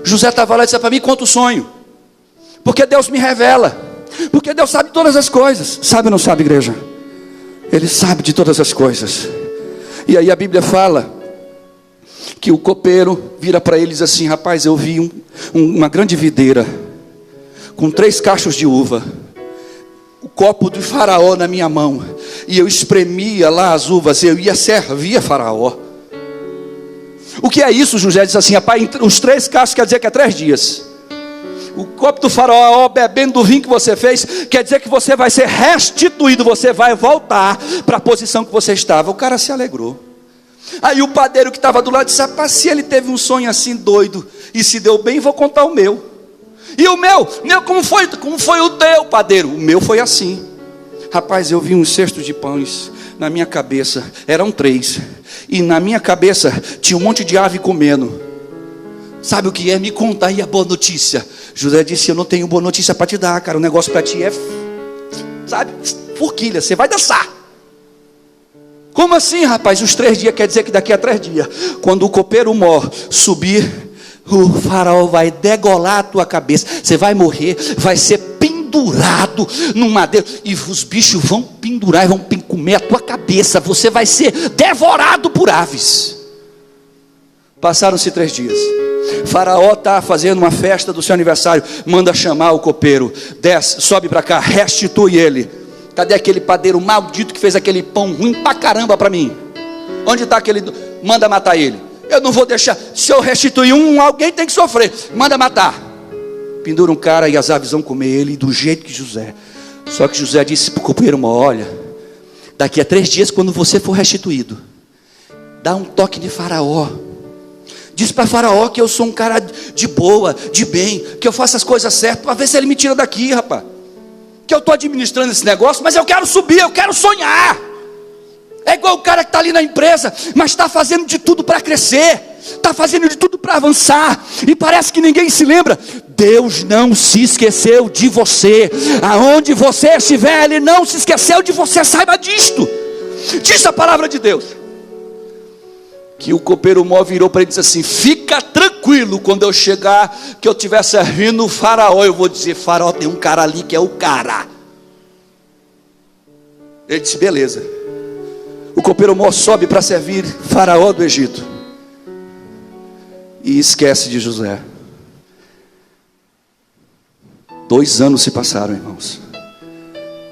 José estava lá e disse: para mim, conta o sonho, porque Deus me revela, porque Deus sabe todas as coisas. Sabe ou não sabe, igreja? Ele sabe de todas as coisas. E aí a Bíblia fala que o copeiro vira para ele e diz assim: rapaz, eu vi uma grande videira com 3 cachos de uva, o copo do faraó na minha mão, e eu espremia lá as uvas, eu ia servir a faraó. O que é isso? José diz assim: rapaz, os 3 cachos quer dizer que é 3 dias. O copo do faraó bebendo do vinho que você fez, quer dizer que você vai ser restituído, você vai voltar para a posição que você estava. O cara se alegrou. Aí o padeiro que estava do lado disse: rapaz, se ele teve um sonho assim doido e se deu bem, vou contar o meu. E o meu, como foi o teu, padeiro? O meu foi assim: rapaz, eu vi um cesto de pães na minha cabeça, eram 3, e na minha cabeça tinha um monte de ave comendo. Sabe o que é? Me conta aí a boa notícia. José disse: eu não tenho boa notícia para te dar, cara. O negócio para ti é, sabe, forquilha, você vai dançar. Como assim, rapaz? Os 3 dias quer dizer que daqui a 3 dias, quando o copeiro mor subir, o faraó vai degolar a tua cabeça. Você vai morrer, vai ser pendurado no madeiro, e os bichos vão pendurar e vão comer a tua cabeça. Você vai ser devorado por aves. Passaram-se 3 dias. Faraó está fazendo uma festa do seu aniversário, manda chamar o copeiro: desce, sobe para cá, restitui ele. Cadê aquele padeiro maldito que fez aquele pão ruim pra caramba para mim? Onde está aquele? Manda matar ele. Eu não vou deixar. Se eu restituir alguém tem que sofrer. Manda matar. Pendura um cara e as aves vão comer ele do jeito que José. Só que José disse para o copeiro: olha, daqui a 3 dias, quando você for restituído, dá um toque de Faraó. Diz para Faraó que eu sou um cara de boa, de bem, que eu faço as coisas certas, para ver se ele me tira daqui, rapaz. Que eu estou administrando esse negócio, mas eu quero subir, eu quero sonhar. É igual o cara que está ali na empresa, mas está fazendo de tudo para crescer, está fazendo de tudo para avançar, e parece que ninguém se lembra. Deus não se esqueceu de você. Aonde você estiver, Ele não se esqueceu de você. Saiba disto. Diz a palavra de Deus que o copeiro mó virou para ele e disse assim: fica tranquilo, quando eu chegar, que eu estiver servindo o Faraó, eu vou dizer: Faraó, tem um cara ali que é o cara. Ele disse: beleza. O copeiro mó sobe para servir Faraó do Egito e esquece de José. 2 anos se passaram, irmãos.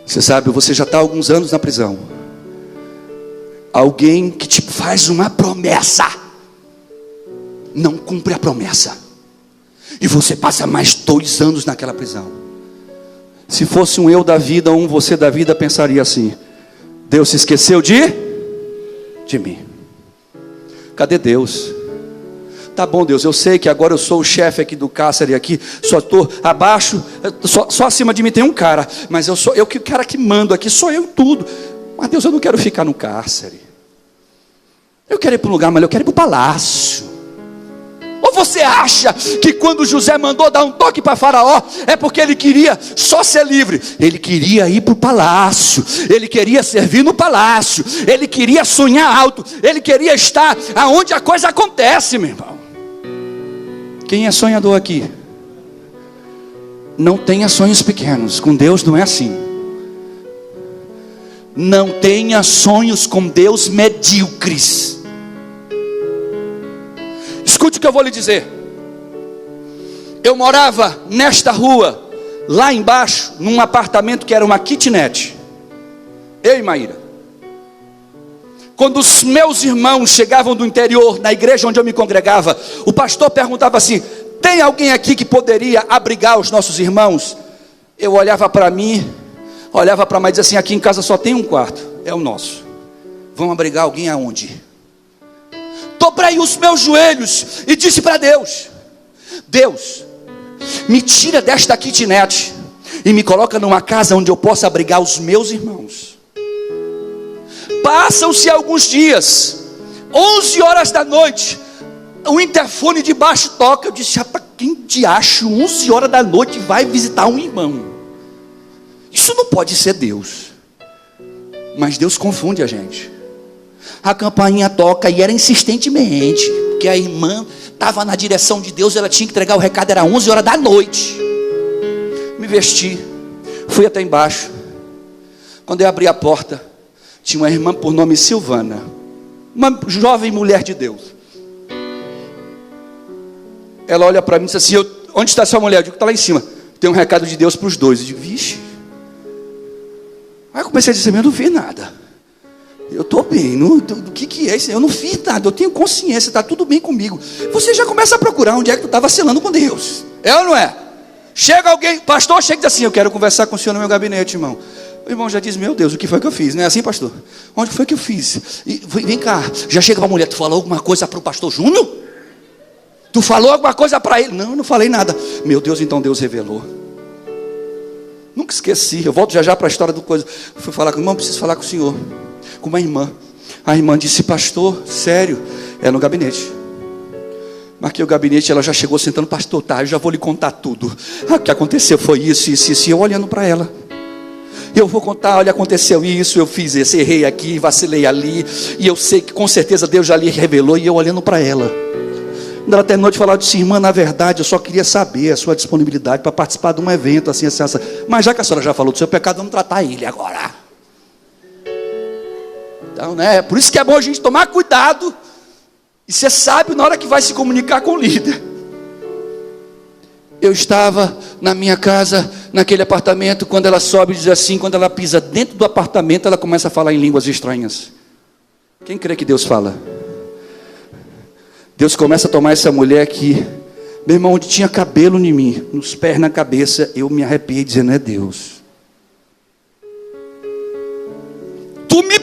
Você sabe, você já está há alguns anos na prisão. Alguém que te faz uma promessa, não cumpre a promessa, e você passa mais 2 anos naquela prisão. Se fosse um eu da vida ou um você da vida, pensaria assim: Deus se esqueceu de mim. Cadê Deus? Tá bom, Deus, eu sei que agora eu sou o chefe aqui do cárcere aqui, só estou abaixo, só acima de mim tem um cara, mas eu que o cara que mando aqui, sou eu tudo. Mas Deus, eu não quero ficar no cárcere. Eu quero ir para um lugar, mas eu quero ir para o palácio. Ou você acha que quando José mandou dar um toque para Faraó, é porque ele queria só ser livre? Ele queria ir para o palácio, ele queria servir no palácio, ele queria sonhar alto, ele queria estar aonde a coisa acontece, meu irmão. Quem é sonhador aqui? Não tenha sonhos pequenos, com Deus não é assim. Não tenha sonhos com Deus medíocres. Escute o que eu vou lhe dizer. Eu morava nesta rua, lá embaixo, num apartamento que era uma kitnet. Eu e Maíra. Quando os meus irmãos chegavam do interior, na igreja onde eu me congregava, o pastor perguntava assim: tem alguém aqui que poderia abrigar os nossos irmãos? Eu olhava para mim, olhava para Maíra e dizia assim: aqui em casa só tem um quarto, é o nosso. Vamos abrigar alguém aonde? Dobrei os meus joelhos e disse para Deus: Deus, me tira desta kitnet e me coloca numa casa onde eu possa abrigar os meus irmãos. Passam-se alguns dias, 11 horas da noite, o interfone de baixo toca. Eu disse: rapaz, quem de acho 11 horas da noite vai visitar um irmão? Isso não pode ser Deus. Mas Deus confunde a gente. A campainha toca e era insistentemente, porque a irmã estava na direção de Deus, ela tinha que entregar o recado, era 11 horas da noite. Me vesti, fui até embaixo. Quando eu abri a porta, tinha uma irmã por nome Silvana, uma jovem mulher de Deus. Ela olha para mim e diz assim: onde está sua mulher? Eu digo: está lá em cima. Tem um recado de Deus para os dois. Eu digo: vixe. Aí eu comecei a dizer: eu não vi nada. Eu estou bem, do que é isso? Eu não fiz nada, eu tenho consciência, está tudo bem comigo. Você já começa a procurar onde é que tu está vacilando com Deus. É ou não é? Chega alguém, pastor, chega e diz assim: eu quero conversar com o senhor no meu gabinete, irmão. O irmão já diz: meu Deus, o que foi que eu fiz? Não é assim, pastor? Onde foi que eu fiz? Vem cá, já chega para a mulher: tu falou alguma coisa para o pastor Júnior? Tu falou alguma coisa para ele? Não, eu não falei nada. Meu Deus, então Deus revelou. Nunca esqueci, eu volto já para a história do coisa. Fui falar com o irmão: preciso falar com o senhor. Com uma irmã. A irmã disse: pastor, sério? É no gabinete. Marquei o gabinete, ela já chegou sentando: pastor, tá, eu já vou lhe contar tudo. O que aconteceu foi isso, eu olhando para ela. Eu vou contar: olha, aconteceu isso, eu fiz isso, errei aqui, vacilei ali, e eu sei que com certeza Deus já lhe revelou. E eu olhando para ela. Quando ela terminou de falar, eu disse: irmã, na verdade eu só queria saber a sua disponibilidade para participar de um evento assim, assim. Mas já que a senhora já falou do seu pecado, vamos tratar ele agora. Então, né, por isso que é bom a gente tomar cuidado e ser sábio na hora que vai se comunicar com o líder. Eu estava na minha casa, naquele apartamento, quando ela sobe e diz assim, quando ela pisa dentro do apartamento, ela começa a falar em línguas estranhas. Quem crê que Deus fala? Deus começa a tomar essa mulher que, meu irmão, onde tinha cabelo em mim, nos pés, na cabeça, eu me arrepiei dizendo: é Deus. Tu me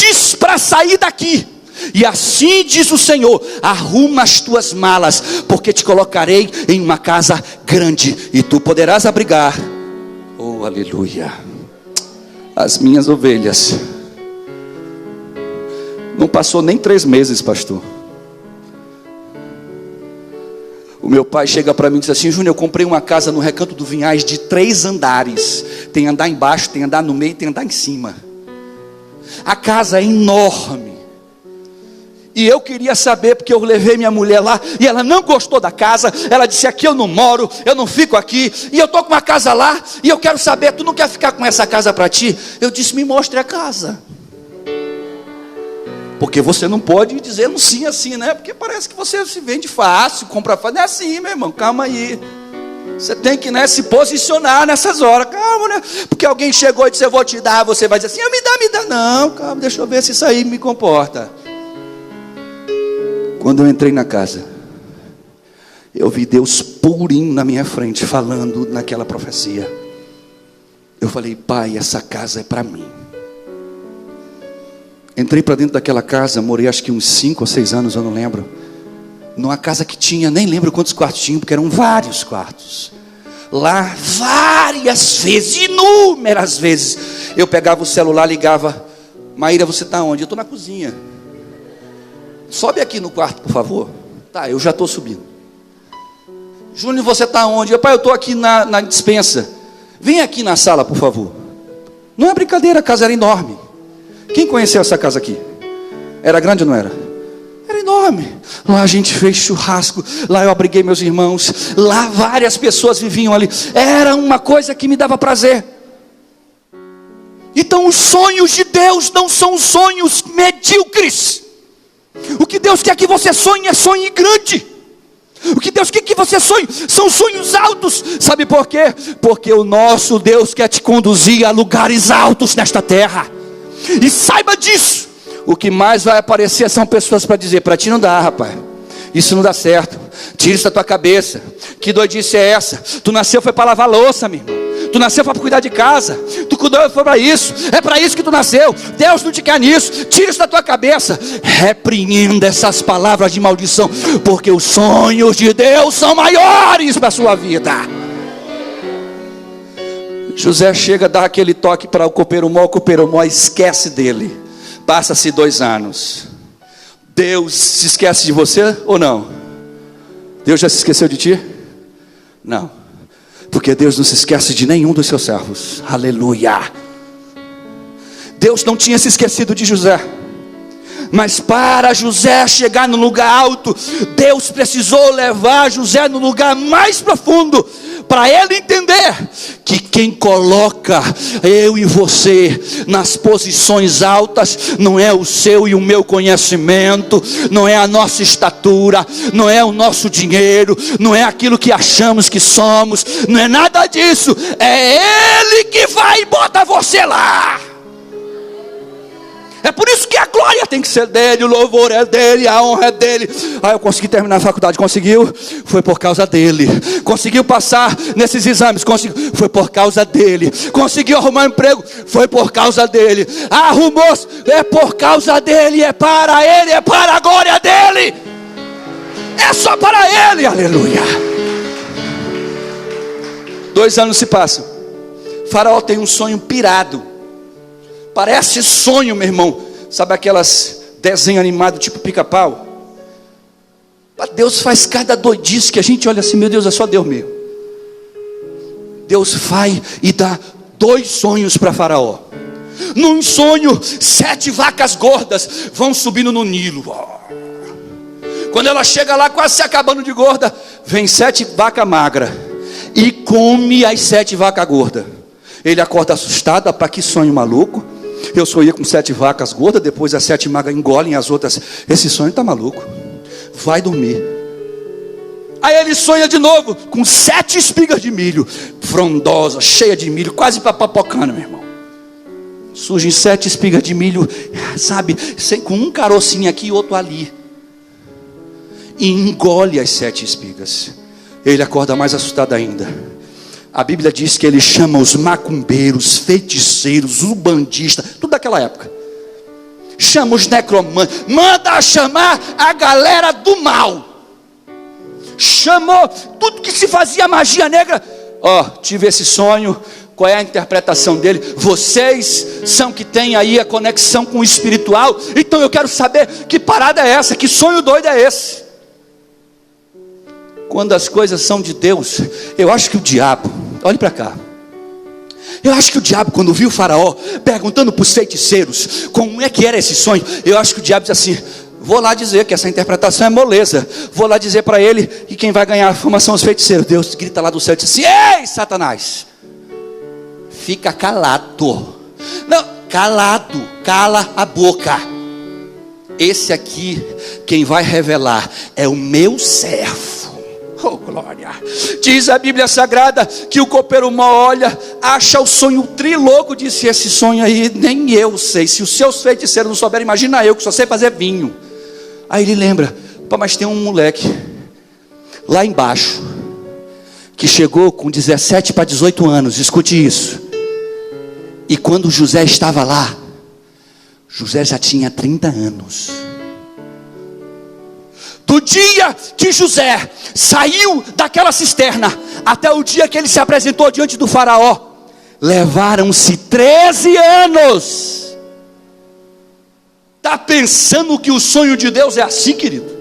diz para sair daqui. E assim diz o Senhor: arruma as tuas malas, porque te colocarei em uma casa grande, e tu poderás abrigar, oh aleluia, as minhas ovelhas. Não passou nem 3 meses, pastor. O meu pai chega para mim e diz assim: Júnior, eu comprei uma casa no Recanto do Vinhais de 3 andares. Tem andar embaixo, tem andar no meio, tem andar em cima. A casa é enorme. E eu queria saber, porque eu levei minha mulher lá, e ela não gostou da casa. Ela disse: aqui eu não moro, eu não fico aqui, e eu estou com uma casa lá, e eu quero saber, tu não quer ficar com essa casa para ti? Eu disse: me mostre a casa. Porque você não pode dizer um sim assim, né? Porque parece que você se vende fácil, compra fácil. Não é assim, meu irmão, calma aí. Você tem que, né, se posicionar nessas horas. Calma, né? Porque alguém chegou e disse: eu vou te dar. Você vai dizer assim: me dá. Não, calma, deixa eu ver se isso aí me comporta. Quando eu entrei na casa, eu vi Deus purinho na minha frente, falando naquela profecia. Eu falei: pai, essa casa é para mim. Entrei para dentro daquela casa, morei acho que uns 5 ou 6 anos, eu não lembro. Numa casa que tinha, nem lembro quantos quartos tinham, porque eram vários quartos. Lá, várias vezes, inúmeras vezes, eu pegava o celular, ligava: Maíra, você está onde? Eu estou na cozinha. Sobe aqui no quarto, por favor. Tá, eu já estou subindo. Júnior, você está onde? Pai, eu estou aqui na despensa. Vem aqui na sala, por favor. Não é brincadeira, a casa era enorme. Quem conheceu essa casa aqui? Era grande ou não era? Era enorme. Lá a gente fez churrasco, lá eu abriguei meus irmãos, lá várias pessoas viviam ali. Era uma coisa que me dava prazer. Então os sonhos de Deus não são sonhos medíocres. O que Deus quer que você sonhe é sonho grande. O que Deus quer que você sonhe são sonhos altos. Sabe por quê? Porque o nosso Deus quer te conduzir a lugares altos nesta terra. E saiba disso. O que mais vai aparecer são pessoas para dizer: para ti não dá, rapaz, isso não dá certo, tira isso da tua cabeça, que doidice é essa? Tu nasceu foi para lavar louça, meu irmão. Tu nasceu para cuidar de casa. Tu cuidou foi para isso. É para isso que tu nasceu. Deus não te quer nisso. Tira isso da tua cabeça. Repreenda essas palavras de maldição, porque os sonhos de Deus são maiores para a sua vida. José chega, dá aquele toque para o copeiro-mó esquece dele. Passa-se 2 anos. Deus se esquece de você ou não? Deus já se esqueceu de ti? Não. Porque Deus não se esquece de nenhum dos seus servos. Aleluia. Deus não tinha se esquecido de José. Mas para José chegar no lugar alto, Deus precisou levar José no lugar mais profundo, para ele entender que quem coloca eu e você nas posições altas não é o seu e o meu conhecimento, não é a nossa estatura, não é o nosso dinheiro, não é aquilo que achamos que somos, não é nada disso. É Ele que vai e bota você lá. É por isso que a glória tem que ser dele, o louvor é dele, a honra é dele. Eu consegui terminar a faculdade, conseguiu? Foi por causa dele. Conseguiu passar nesses exames, conseguiu? Foi por causa dele. Conseguiu arrumar um emprego? Foi por causa dele. Arrumou? É por causa dele, é para ele, é para a glória dele. É só para ele, aleluia. 2 anos se passam. Faraó tem um sonho pirado. Parece sonho, meu irmão. Sabe aquelas desenhos animados tipo pica-pau? Deus faz cada doidice que a gente olha assim: meu Deus, é só Deus mesmo. Deus vai e dá 2 sonhos para Faraó. Num sonho, 7 vacas gordas vão subindo no Nilo. Quando ela chega lá, quase se acabando de gorda, vem 7 vacas magras e come as 7 vacas gordas. Ele acorda assustado: para que sonho maluco? Eu sonhei com 7 vacas gordas, depois as 7 magras engolem as outras. Esse sonho está maluco. Vai dormir. Aí ele sonha de novo com 7 espigas de milho, frondosa, cheia de milho, quase papapocando, meu irmão. Surgem 7 espigas de milho, sabe, com um carocinho aqui e outro ali, e engole as 7 espigas. Ele acorda mais assustado ainda. A Bíblia diz que ele chama os macumbeiros, feiticeiros, umbandistas, tudo daquela época. chama os necromantes, manda chamar a galera do mal. Chamou tudo que se fazia magia negra. Tive esse sonho. Qual é a interpretação dele? Vocês são que têm aí a conexão com o espiritual. Então eu quero saber que parada é essa, que sonho doido é esse. Quando as coisas são de Deus, eu acho que o diabo, olhe para cá, eu acho que o diabo, quando viu o faraó perguntando para os feiticeiros como é que era esse sonho, eu acho que o diabo diz assim: vou lá dizer que essa interpretação é moleza, vou lá dizer para ele que quem vai ganhar a fama são os feiticeiros. Deus grita lá do céu e diz assim: ei, Satanás, fica calado. Não, calado, cala a boca. Esse aqui, quem vai revelar é o meu servo. Oh, glória. Diz a Bíblia Sagrada que o copeiro mal olha, acha o sonho triloco. Disse: esse sonho aí nem eu sei. Se os seus feiticeiros não souberem, imagina eu que só sei fazer vinho. Aí ele lembra: pô, mas tem um moleque lá embaixo que chegou com 17 para 18 anos. Escute isso. E quando José estava lá, José já tinha 30 anos. Do dia que José saiu daquela cisterna até o dia que ele se apresentou diante do faraó, levaram-se 13 anos. Está pensando que o sonho de Deus é assim, querido?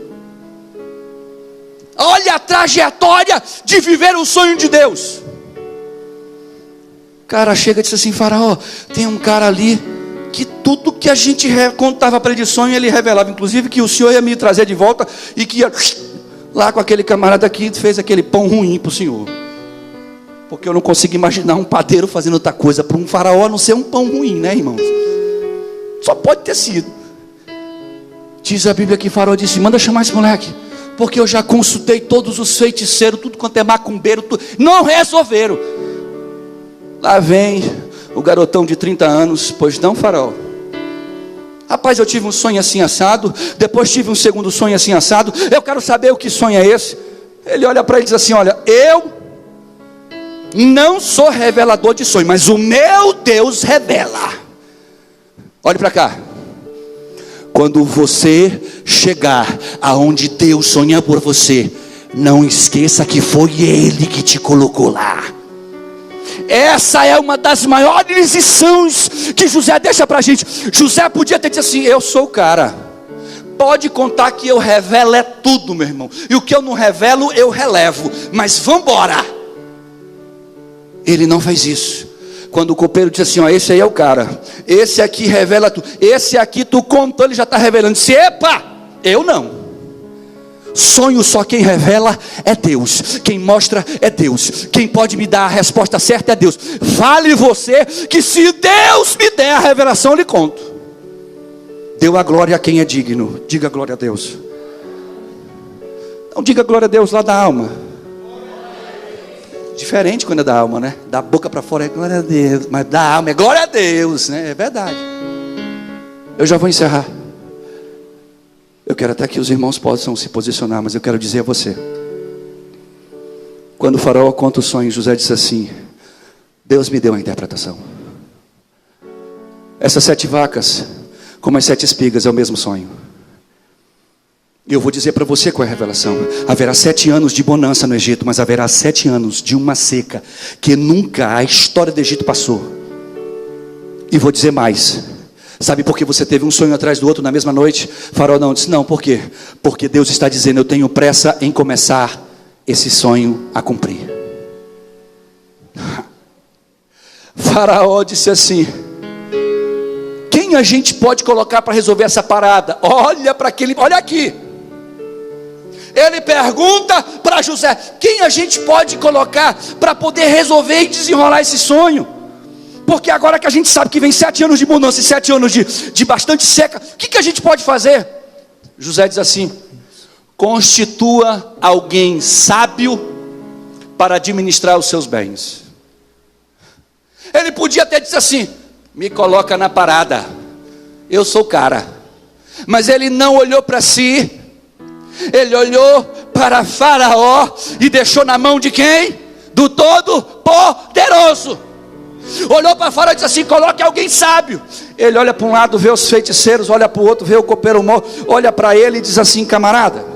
Olha a trajetória de viver o sonho de Deus. O cara chega e diz assim: faraó, tem um cara ali que tudo que a gente contava para ele de sonho, ele revelava, inclusive que o senhor ia me trazer de volta e que ia lá com aquele camarada que fez aquele pão ruim para o senhor. Porque eu não consigo imaginar um padeiro fazendo outra coisa para um faraó a não ser um pão ruim, né, irmãos? Só pode ter sido. Diz a Bíblia que o faraó disse: manda chamar esse moleque, porque eu já consultei todos os feiticeiros, tudo quanto é macumbeiro, não resolveram. Lá vem o garotão de 30 anos: pois não, faraó? Rapaz, eu tive um sonho assim assado, depois tive um segundo sonho assim assado, eu quero saber o que sonho é esse. Ele olha para ele e diz assim: olha, eu não sou revelador de sonho, mas o meu Deus revela. Olhe para cá. Quando você chegar aonde Deus sonha por você, não esqueça que foi Ele que te colocou lá. Essa é uma das maiores lições que José deixa para a gente. José podia ter dito assim: eu sou o cara, pode contar que eu revelo é tudo, meu irmão, e o que eu não revelo eu relevo, mas vamos embora. Ele não fez isso. Quando o copeiro disse assim: ó, esse aí é o cara, esse aqui revela tudo, esse aqui tu contou, ele já está revelando. Disse: epa, eu não. Sonho só quem revela é Deus, quem mostra é Deus, quem pode me dar a resposta certa é Deus. Vale você que se Deus me der a revelação eu lhe conto. Deu a glória a quem é digno. Diga glória a Deus. Não diga glória a Deus lá da alma. Diferente quando é da alma, né? Da boca para fora é glória a Deus, mas da alma é glória a Deus, né? É verdade. Eu já vou encerrar. Eu quero até que os irmãos possam se posicionar, mas eu quero dizer a você: quando o faraó conta o sonho, José disse assim: Deus me deu a interpretação. Essas 7 vacas, como as 7 espigas, é o mesmo sonho. E eu vou dizer para você qual é a revelação. Haverá 7 anos de bonança no Egito, mas haverá 7 anos de uma seca que nunca a história do Egito passou. E vou dizer mais: sabe por que você teve um sonho atrás do outro na mesma noite? Faraó não disse: não, por quê? Porque Deus está dizendo: eu tenho pressa em começar esse sonho a cumprir. Faraó disse assim: quem a gente pode colocar para resolver essa parada? Olha para aquele, olha aqui. Ele pergunta para José: quem a gente pode colocar para poder resolver e desenrolar esse sonho? Porque agora que a gente sabe que vem 7 anos de bonança e 7 anos de bastante seca, o que a gente pode fazer? José diz assim: constitua alguém sábio para administrar os seus bens. Ele podia até dizer assim: me coloca na parada, eu sou o cara. Mas ele não olhou para si, ele olhou para Faraó e deixou na mão de quem? Do Todo-Poderoso. Olhou para fora e disse assim: coloque alguém sábio. Ele olha para um lado, vê os feiticeiros, olha para o outro, vê o copeiro mau, olha para ele e diz assim: camarada,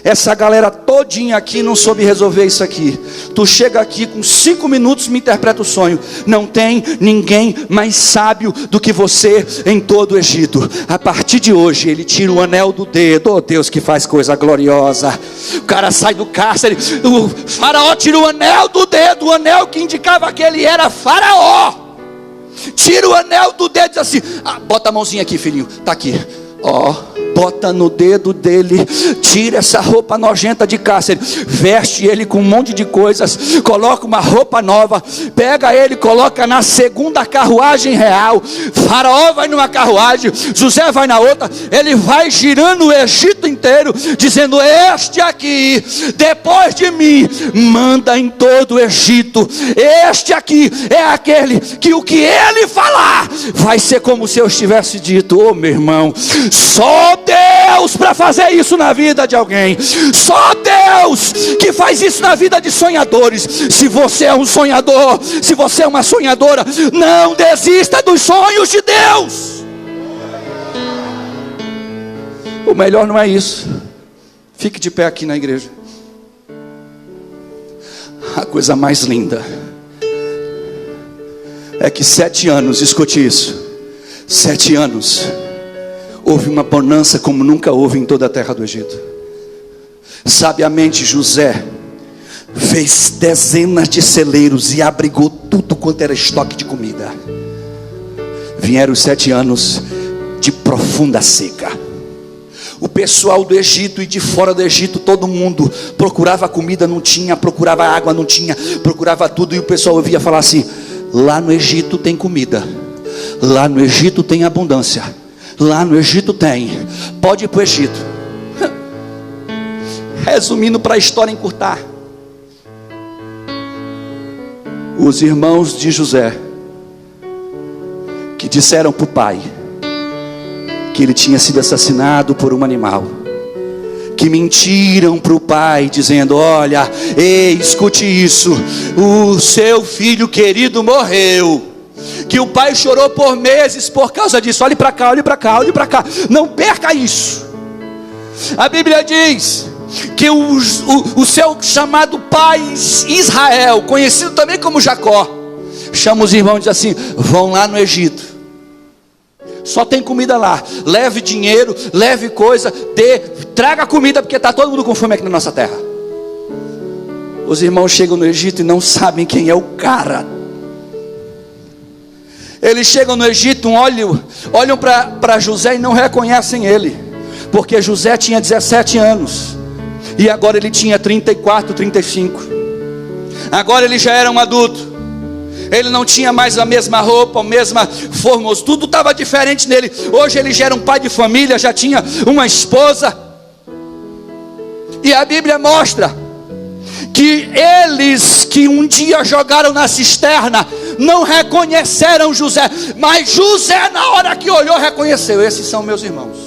essa galera todinha aqui não soube resolver isso aqui. Tu chega aqui com 5 minutos, me interpreta o sonho. Não tem ninguém mais sábio do que você em todo o Egito. A partir de hoje, ele tira o anel do dedo. Oh Deus, que faz coisa gloriosa. O cara sai do cárcere, o faraó tira o anel do dedo, o anel que indicava que ele era faraó. Tira o anel do dedo e diz assim: bota a mãozinha aqui, filhinho, tá aqui. Bota no dedo dele, tira essa roupa nojenta de cárcere, veste ele com um monte de coisas, coloca uma roupa nova, pega ele, coloca na segunda carruagem real. Faraó vai numa carruagem, José vai na outra, ele vai girando o Egito inteiro, dizendo: este aqui, depois de mim, manda em todo o Egito. Este aqui é aquele que o que ele falar, vai ser como se eu estivesse dito. Oh meu irmão, só Deus para fazer isso na vida de alguém. Só Deus que faz isso na vida de sonhadores. Se você é um sonhador, se você é uma sonhadora, não desista dos sonhos de Deus. O melhor não é isso. Fique de pé aqui na igreja. A coisa mais linda é que 7 anos, escute isso, 7 anos houve uma bonança como nunca houve em toda a terra do Egito. Sabiamente José fez dezenas de celeiros e abrigou tudo quanto era estoque de comida. Vieram os 7 anos de profunda seca. O pessoal do Egito e de fora do Egito, todo mundo procurava comida, não tinha, procurava água, não tinha, procurava tudo, e o pessoal ouvia falar assim: lá no Egito tem comida, lá no Egito tem abundância, lá no Egito tem, pode ir para o Egito. Resumindo para a história encurtar, os irmãos de José, que disseram para o pai que ele tinha sido assassinado por um animal, que mentiram para o pai dizendo: olha, ei, escute isso, o seu filho querido morreu, que o pai chorou por meses por causa disso. Olhe para cá, olhe para cá, olhe para cá, não perca isso. A Bíblia diz que o seu chamado pai Israel, conhecido também como Jacó, chama os irmãos e diz assim: vão lá no Egito, só tem comida lá, leve dinheiro, leve coisa, traga comida, porque está todo mundo com fome aqui na nossa terra. Os irmãos chegam no Egito e não sabem quem é o cara. Eles chegam no Egito, olham para José e não reconhecem ele, porque José tinha 17 anos, e agora ele tinha 34, 35, agora ele já era um adulto. Ele não tinha mais a mesma roupa, a mesma forma, tudo estava diferente nele. Hoje ele já era um pai de família, já tinha uma esposa. E a Bíblia mostra que eles que um dia jogaram na cisterna não reconheceram José, mas José, na hora que olhou, reconheceu. Esses são meus irmãos.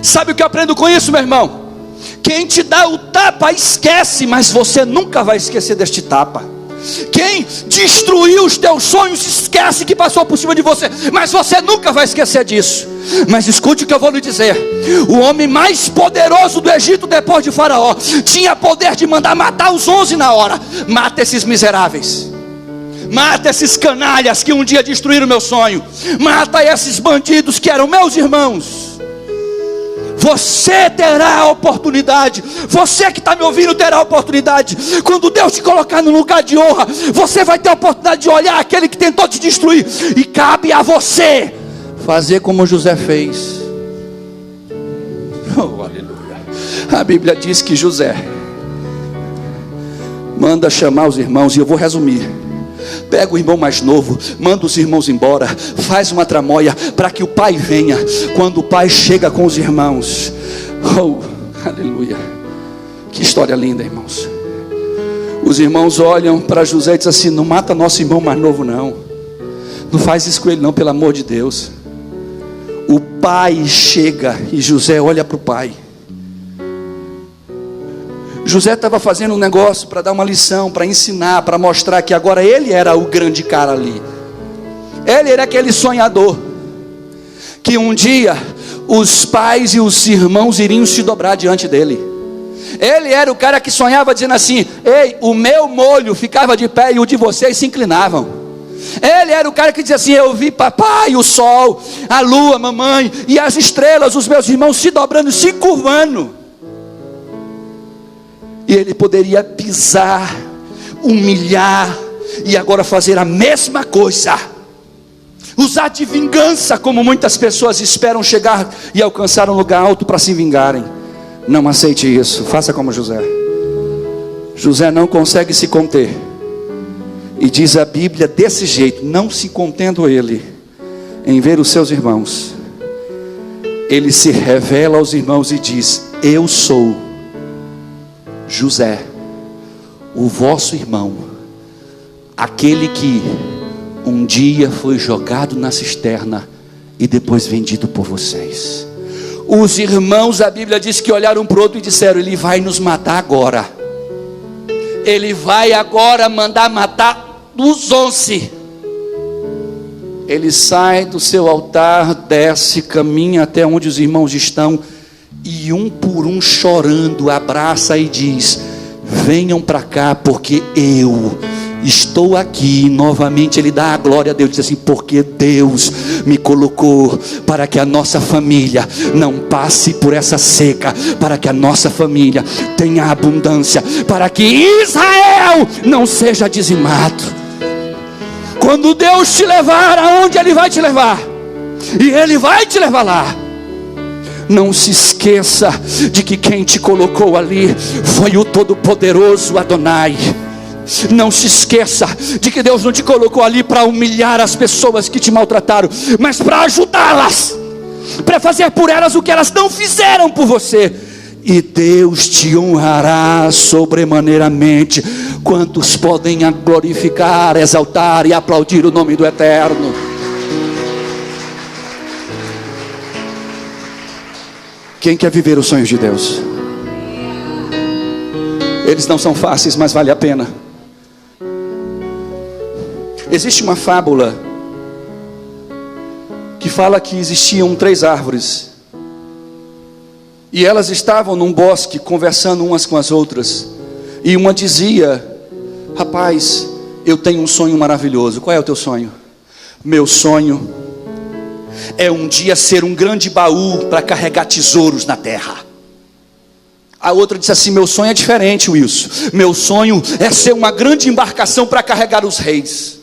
Sabe o que eu aprendo com isso, meu irmão? Quem te dá o tapa esquece, mas você nunca vai esquecer deste tapa. Quem destruiu os teus sonhos esquece que passou por cima de você, mas você nunca vai esquecer disso. Mas escute o que eu vou lhe dizer: o homem mais poderoso do Egito depois de Faraó tinha poder de mandar matar os 11 na hora. Mata esses miseráveis, mata esses canalhas que um dia destruíram meu sonho, mata esses bandidos que eram meus irmãos. Você terá a oportunidade, você que está me ouvindo terá a oportunidade. Quando Deus te colocar no lugar de honra, você vai ter a oportunidade de olhar aquele que tentou te destruir, e cabe a você fazer como José fez. Oh, aleluia. A Bíblia diz que José manda chamar os irmãos, e eu vou resumir. Pega o irmão mais novo, manda os irmãos embora, faz uma tramóia para que o pai venha. Quando o pai chega com os irmãos, oh, aleluia, que história linda, irmãos. Os irmãos olham para José e dizem assim: não mata nosso irmão mais novo não, não faz isso com ele não, pelo amor de Deus. O pai chega e José olha para o pai. José estava fazendo um negócio para dar uma lição, para ensinar, para mostrar que agora ele era o grande cara ali. Ele era aquele sonhador, que um dia os pais e os irmãos iriam se dobrar diante dele. Ele era o cara que sonhava dizendo assim: ei, o meu molho ficava de pé e o de vocês se inclinavam. Ele era o cara que dizia assim: eu vi papai, o sol, a lua, mamãe e as estrelas, os meus irmãos se dobrando, se curvando. E ele poderia pisar, humilhar e agora fazer a mesma coisa, usar de vingança, como muitas pessoas esperam chegar e alcançar um lugar alto para se vingarem. Não aceite isso, faça como José. José não consegue se conter, e diz a Bíblia desse jeito: não se contendo ele em ver os seus irmãos, ele se revela aos irmãos e diz: eu sou José, o vosso irmão, aquele que um dia foi jogado na cisterna e depois vendido por vocês. Os irmãos, a Bíblia diz que olharam para o outro e disseram: ele vai nos matar agora. Ele vai agora mandar matar os 11. Ele sai do seu altar, desce, caminha até onde os irmãos estão, e um por um chorando, abraça e diz: venham para cá, porque eu estou aqui. Novamente ele dá a glória a Deus, diz assim: porque Deus me colocou para que a nossa família não passe por essa seca, para que a nossa família tenha abundância, para que Israel não seja dizimado. Quando Deus te levar aonde Ele vai te levar, e Ele vai te levar lá, não se esqueça de que quem te colocou ali foi o Todo-Poderoso Adonai. Não se esqueça de que Deus não te colocou ali para humilhar as pessoas que te maltrataram, mas para ajudá-las, para fazer por elas o que elas não fizeram por você. E Deus te honrará sobremaneiramente. Quantos podem glorificar, exaltar e aplaudir o nome do Eterno? Quem quer viver os sonhos de Deus? Eles não são fáceis, mas vale a pena. Existe uma fábula que fala que existiam 3 árvores, e elas estavam num bosque conversando umas com as outras, e uma dizia: rapaz, eu tenho um sonho maravilhoso. Qual é o teu sonho? Meu sonho é um dia ser um grande baú para carregar tesouros na terra. A outra disse assim: meu sonho é diferente, Wilson. Meu sonho é ser uma grande embarcação para carregar os reis.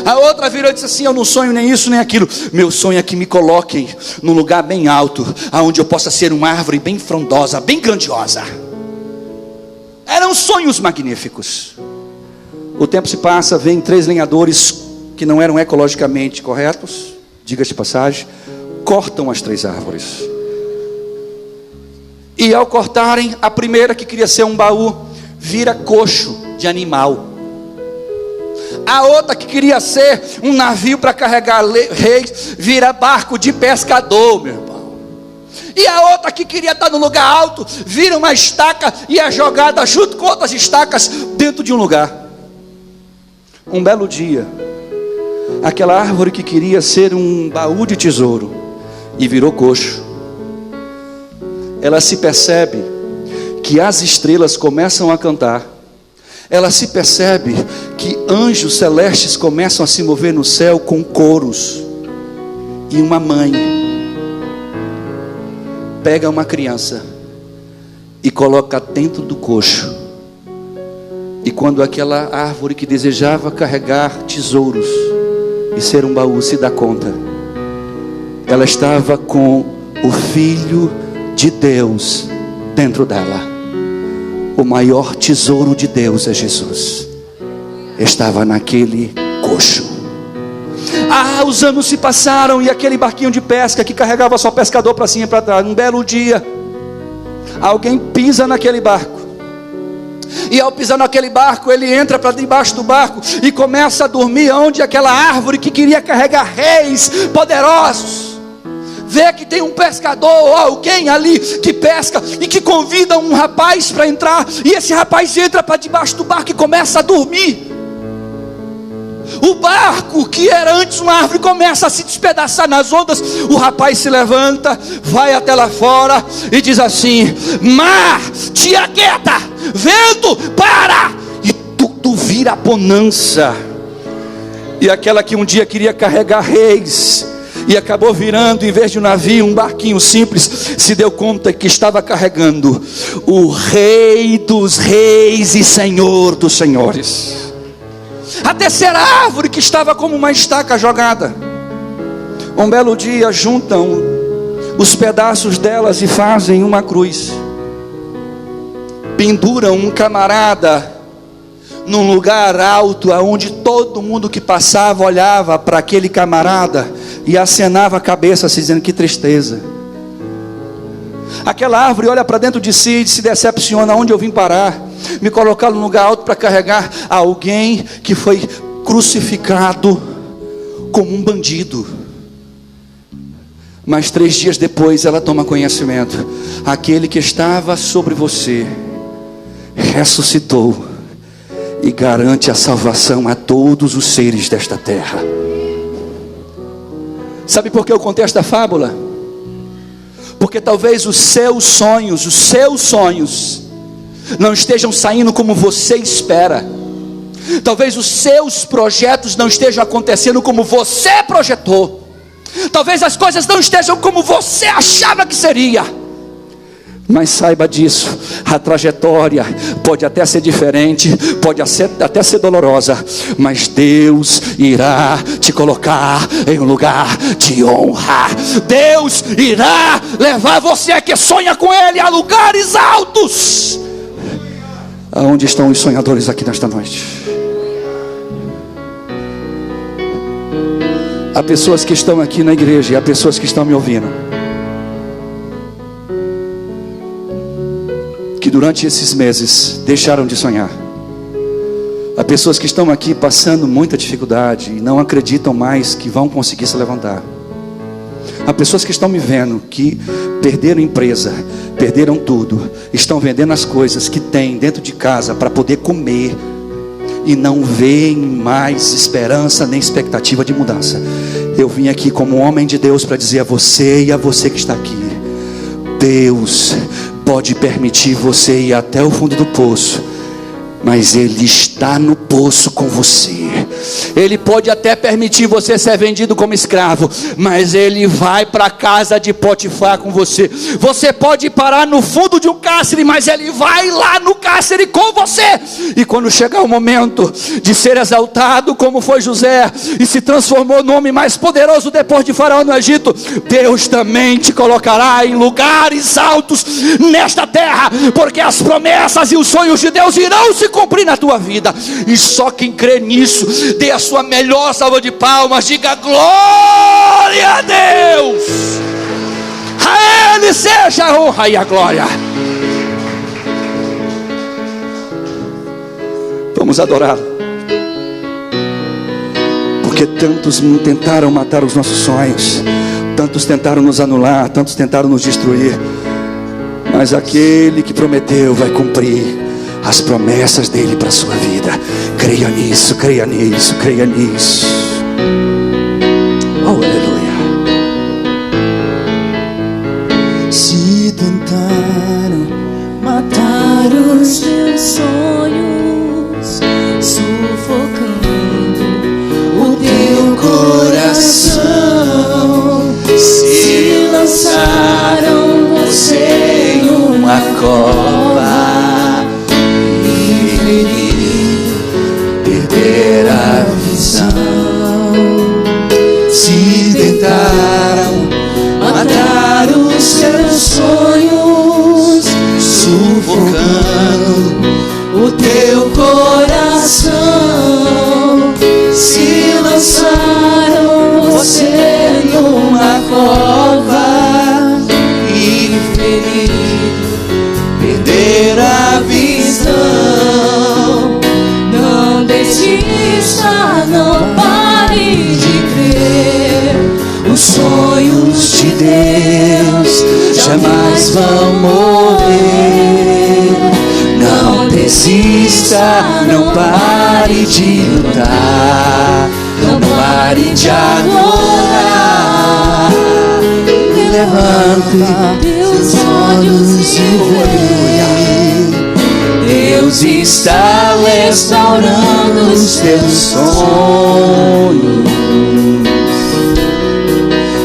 A outra virou e disse assim: eu não sonho nem isso nem aquilo. Meu sonho é que me coloquem num lugar bem alto, aonde eu possa ser uma árvore bem frondosa, bem grandiosa. Eram sonhos magníficos. O tempo se passa, vem 3 lenhadores que não eram ecologicamente corretos, diga-se de passagem, cortam as 3 árvores. E ao cortarem, a primeira, que queria ser um baú, vira coxo de animal. A outra, que queria ser um navio para carregar reis, vira barco de pescador, meu irmão. E a outra, que queria estar no lugar alto, vira uma estaca e é jogada junto com outras estacas dentro de um lugar. Um belo dia, aquela árvore que queria ser um baú de tesouro e virou coxo, ela se percebe que as estrelas começam a cantar. Ela se percebe que anjos celestes começam a se mover no céu com coros. E uma mãe pega uma criança e coloca dentro do coxo. E quando aquela árvore que desejava carregar tesouros e ser um baú se dá conta, ela estava com o Filho de Deus dentro dela. O maior tesouro de Deus é Jesus. Estava naquele coxo. Os anos se passaram, e aquele barquinho de pesca que carregava só pescador para cima e para trás, um belo dia, alguém pisa naquele barco. E ao pisar naquele barco, ele entra para debaixo do barco e começa a dormir onde aquela árvore que queria carregar reis poderosos vê que tem um pescador ou alguém ali que pesca e que convida um rapaz para entrar, e esse rapaz entra para debaixo do barco e começa a dormir. O barco, que era antes uma árvore, começa a se despedaçar nas ondas. O rapaz se levanta, vai até lá fora e diz assim: mar, te aquieta, vento, para! E tudo vira bonança. E aquela que um dia queria carregar reis e acabou virando, em vez de um navio, um barquinho simples, se deu conta que estava carregando o Rei dos Reis e Senhor dos Senhores. A terceira árvore, que estava como uma estaca jogada, um belo dia juntam os pedaços delas e fazem uma cruz, penduram um camarada num lugar alto, aonde todo mundo que passava olhava para aquele camarada e acenava a cabeça, se dizendo: que tristeza. Aquela árvore olha para dentro de si e se decepciona: onde eu vim parar? Me colocar num lugar alto para carregar alguém que foi crucificado como um bandido. Mas 3 dias depois ela toma conhecimento: aquele que estava sobre você ressuscitou e garante a salvação a todos os seres desta terra. Sabe por que eu contei esta fábula? Porque talvez os seus sonhos não estejam saindo como você espera. Talvez os seus projetos não estejam acontecendo como você projetou. Talvez as coisas não estejam como você achava que seria. Mas saiba disso: a trajetória pode até ser diferente, pode até ser dolorosa, mas Deus irá te colocar em um lugar de honra. Deus irá levar você que sonha com Ele a lugares altos. Aonde estão os sonhadores aqui nesta noite? Há pessoas que estão aqui na igreja e há pessoas que estão me ouvindo, que durante esses meses deixaram de sonhar. Há pessoas que estão aqui passando muita dificuldade e não acreditam mais que vão conseguir se levantar. Há pessoas que estão me vendo que perderam empresa, perderam tudo, estão vendendo as coisas que têm dentro de casa para poder comer e não veem mais esperança nem expectativa de mudança. Eu vim aqui como um homem de Deus para dizer a você e a você que está aqui: Deus pode permitir você ir até o fundo do poço, mas Ele está no poço com você. Ele pode até permitir você ser vendido como escravo, mas Ele vai para a casa de Potifar com você. Você pode parar no fundo de um cárcere, mas Ele vai lá no cárcere com você. E quando chegar o momento de ser exaltado, como foi José, e se transformou no homem mais poderoso depois de Faraó no Egito, Deus também te colocará em lugares altos nesta terra, porque as promessas e os sonhos de Deus irão se cumprir na tua vida. E só quem crê nisso, dê a sua melhor salva de palmas, diga glória a Deus. A Ele seja a honra e a glória. Vamos adorá-lo, porque tantos tentaram matar os nossos sonhos, tantos tentaram nos anular, tantos tentaram nos destruir, mas aquele que prometeu vai cumprir as promessas dele para a sua vida. Creia nisso, creia nisso, creia nisso. Oh, aleluia. Se tentaram matar os teus sonhos, sufocando o teu coração, se lançaram você em uma cova, perder a visão, se tentaram matar os teus sonhos, sufocando o teu coração, se lançaram você numa cova e ferido, perder a visão. Não desista, não pare de crer, os sonhos de Deus jamais vão morrer. Não desista, não pare de lutar, não pare de adorar. Levante seus olhos e vê. Deus está restaurando os teus sonhos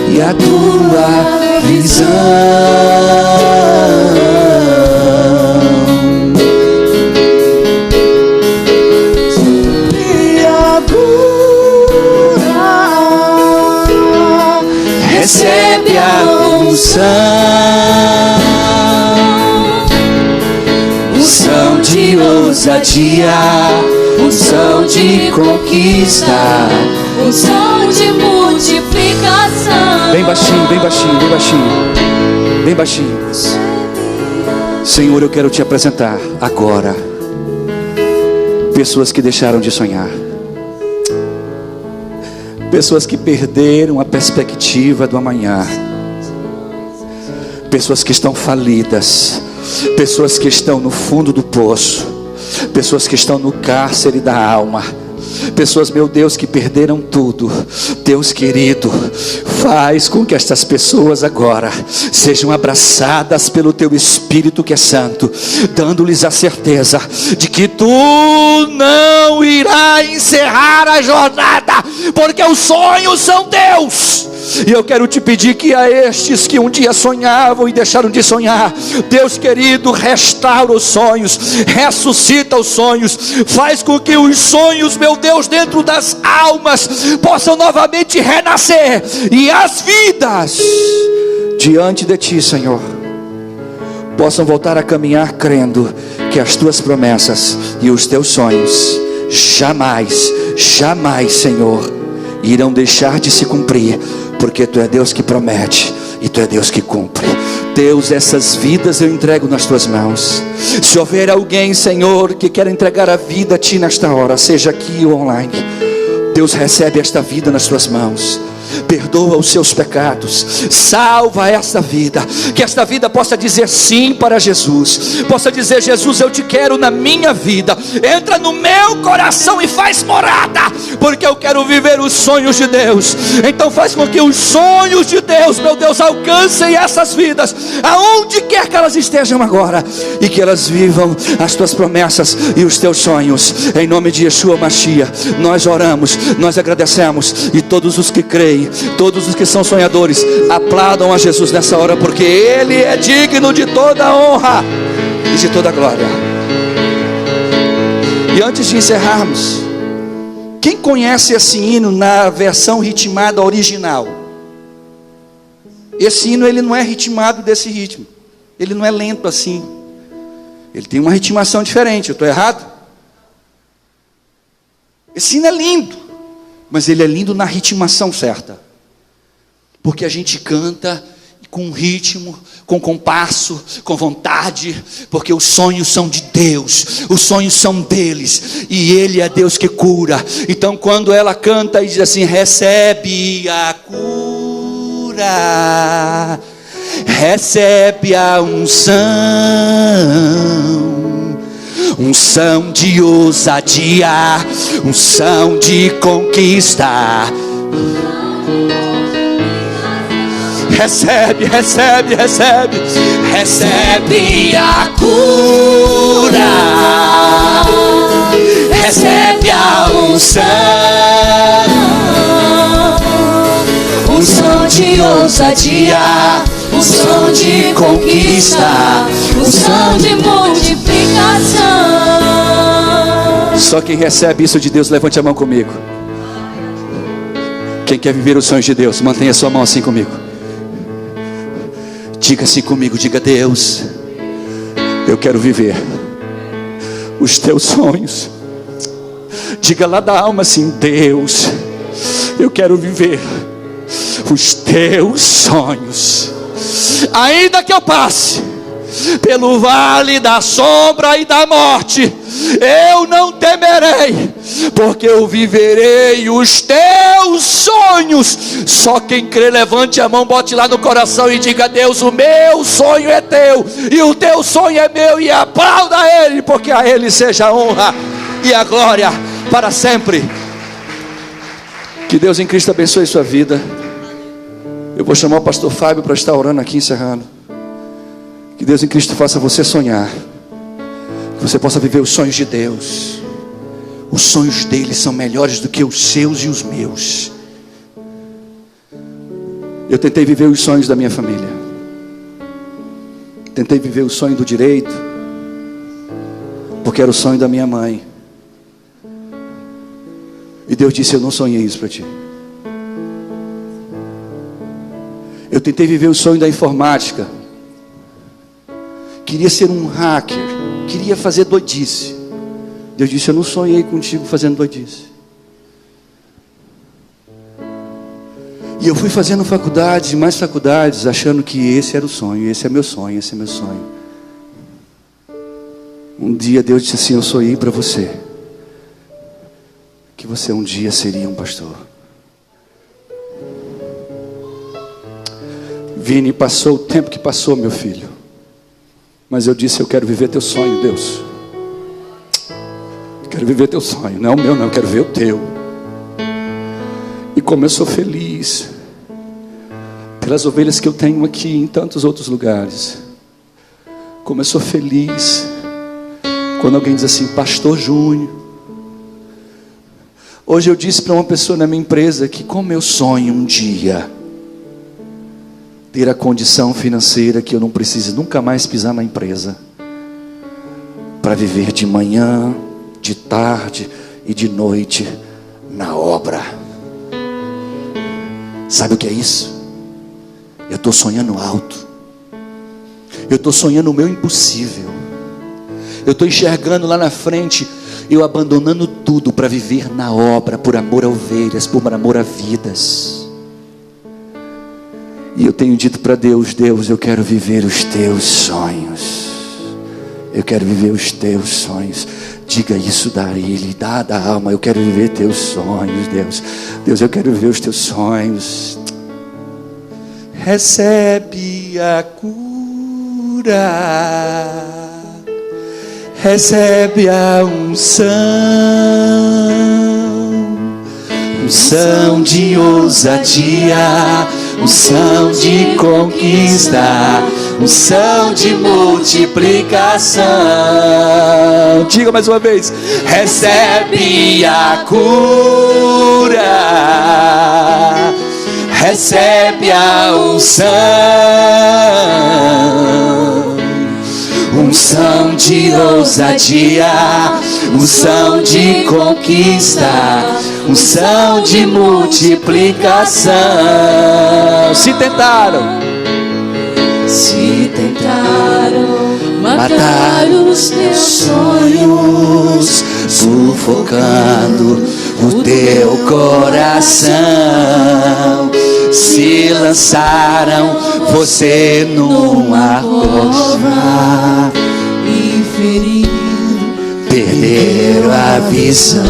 e a tua visão. E agora recebe a unção de ousadia, unção de conquista, unção de multiplicação. Bem baixinho, bem baixinho, bem baixinho, bem baixinho. Senhor, eu quero te apresentar agora pessoas que deixaram de sonhar, pessoas que perderam a perspectiva do amanhã, pessoas que estão falidas, pessoas que estão no fundo do poço, pessoas que estão no cárcere da alma, pessoas, meu Deus, que perderam tudo. Deus querido, faz com que estas pessoas agora sejam abraçadas pelo teu Espírito que é santo, dando-lhes a certeza de que tu não irá encerrar a jornada, porque os sonhos são teus. E eu quero te pedir que a estes que um dia sonhavam e deixaram de sonhar, Deus querido, restaura os sonhos, ressuscita os sonhos, faz com que os sonhos, meu Deus, dentro das almas possam novamente renascer, e as vidas diante de ti, Senhor, possam voltar a caminhar crendo que as tuas promessas e os teus sonhos jamais, jamais, Senhor, irão deixar de se cumprir, porque tu é Deus que promete e tu é Deus que cumpre. Deus, essas vidas eu entrego nas tuas mãos. Se houver alguém, Senhor, que quer entregar a vida a ti nesta hora, seja aqui ou online, Deus, recebe esta vida nas tuas mãos. Perdoa os seus pecados, salva esta vida, que esta vida possa dizer sim para Jesus, possa dizer: Jesus, eu te quero na minha vida, entra no meu coração e faz morada, porque eu quero viver os sonhos de Deus. Então faz com que os sonhos de Deus, meu Deus, alcancem essas vidas, aonde quer que elas estejam agora, e que elas vivam as tuas promessas e os teus sonhos, em nome de Yeshua Mashiach. Nós oramos, nós agradecemos, e todos os que creem, todos os que são sonhadores, aplaudam a Jesus nessa hora, porque Ele é digno de toda honra e de toda glória. E antes de encerrarmos, quem conhece esse hino na versão ritmada original? Esse hino, ele não é ritmado desse ritmo, ele não é lento assim, ele tem uma ritmação diferente. Eu estou errado? Esse hino é lindo, mas ele é lindo na ritmação certa, porque a gente canta com ritmo, com compasso, com vontade, porque os sonhos são de Deus, os sonhos são deles, e Ele é Deus que cura. Então quando ela canta e diz assim: recebe a cura, recebe a unção de ousadia, unção de conquista. Recebe, recebe, recebe, recebe a cura, recebe a unção de ousadia, unção de conquista, unção de multiplicação. Só quem recebe isso de Deus, levante a mão comigo. Quem quer viver os sonhos de Deus, mantenha sua mão assim comigo. Diga assim comigo, diga: Deus, eu quero viver os teus sonhos. Diga lá da alma assim: Deus, eu quero viver os teus sonhos. Ainda que eu passe pelo vale da sombra e da morte, eu não temerei, porque eu viverei os teus sonhos. Só quem crê, levante a mão, bote lá no coração e diga: Deus, o meu sonho é teu, e o teu sonho é meu, e aplauda a Ele, porque a Ele seja a honra e a glória para sempre. Que Deus em Cristo abençoe sua vida. Eu vou chamar o pastor Fábio para estar orando aqui, encerrando. Que Deus em Cristo faça você sonhar, que você possa viver os sonhos de Deus. Os sonhos dele são melhores do que os seus e os meus. Eu tentei viver os sonhos da minha família, tentei viver o sonho do direito, porque era o sonho da minha mãe. E Deus disse: eu não sonhei isso para ti. Eu tentei viver o sonho da informática, queria ser um hacker, queria fazer doidice. Deus disse: eu não sonhei contigo fazendo doidice. E eu fui fazendo faculdades e mais faculdades, achando que esse era o sonho, esse é meu sonho, esse é meu sonho. Um dia Deus disse assim: eu sonhei para você que você um dia seria um pastor. Vini, passou o tempo que passou, meu filho, mas eu disse: eu quero viver teu sonho, Deus. Eu quero viver teu sonho, não é o meu não, eu quero ver o teu. E como eu sou feliz pelas ovelhas que eu tenho aqui em tantos outros lugares. Como eu sou feliz quando alguém diz assim: Pastor Júnior. Hoje eu disse para uma pessoa na minha empresa que como eu sonho um dia ter a condição financeira que eu não precise nunca mais pisar na empresa, para viver de manhã, de tarde e de noite na obra. Sabe o que é isso? Eu estou sonhando alto. Eu estou sonhando o meu impossível. Eu estou enxergando lá na frente eu abandonando tudo para viver na obra, por amor a ovelhas, por amor a vidas. E eu tenho dito para Deus: Deus, eu quero viver os teus sonhos. Eu quero viver os teus sonhos. Diga isso da Ele, da alma: eu quero viver teus sonhos, Deus. Deus, eu quero viver os teus sonhos. Recebe a cura, recebe a unção, unção de ousadia, unção de conquista, unção de multiplicação. Diga mais uma vez: recebe a cura, recebe a unção, unção de ousadia, unção de conquista, unção de multiplicação. Se tentaram matar os teus sonhos, sufocando o teu coração, se lançaram você numa cova e feriram, perderam a visão.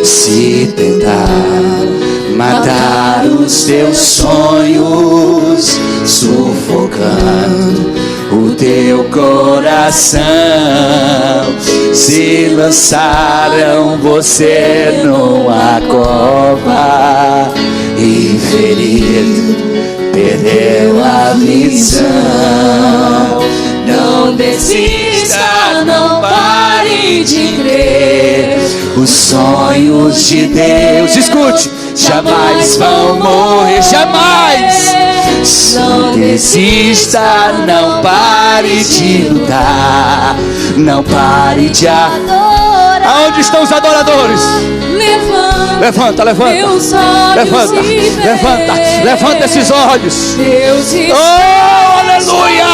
Se tentaram matar os teus sonhos, sufocando o teu coração, se lançaram você numa cova e ferido, perdeu a visão. Não desista, não pare de crer. Os sonhos de Deus, escute, jamais vão morrer, jamais. Não desista, não pare de lutar, não pare de adorar. Aonde estão os adoradores? Levanta, levanta, levanta, levanta, levanta esses olhos. Oh, aleluia!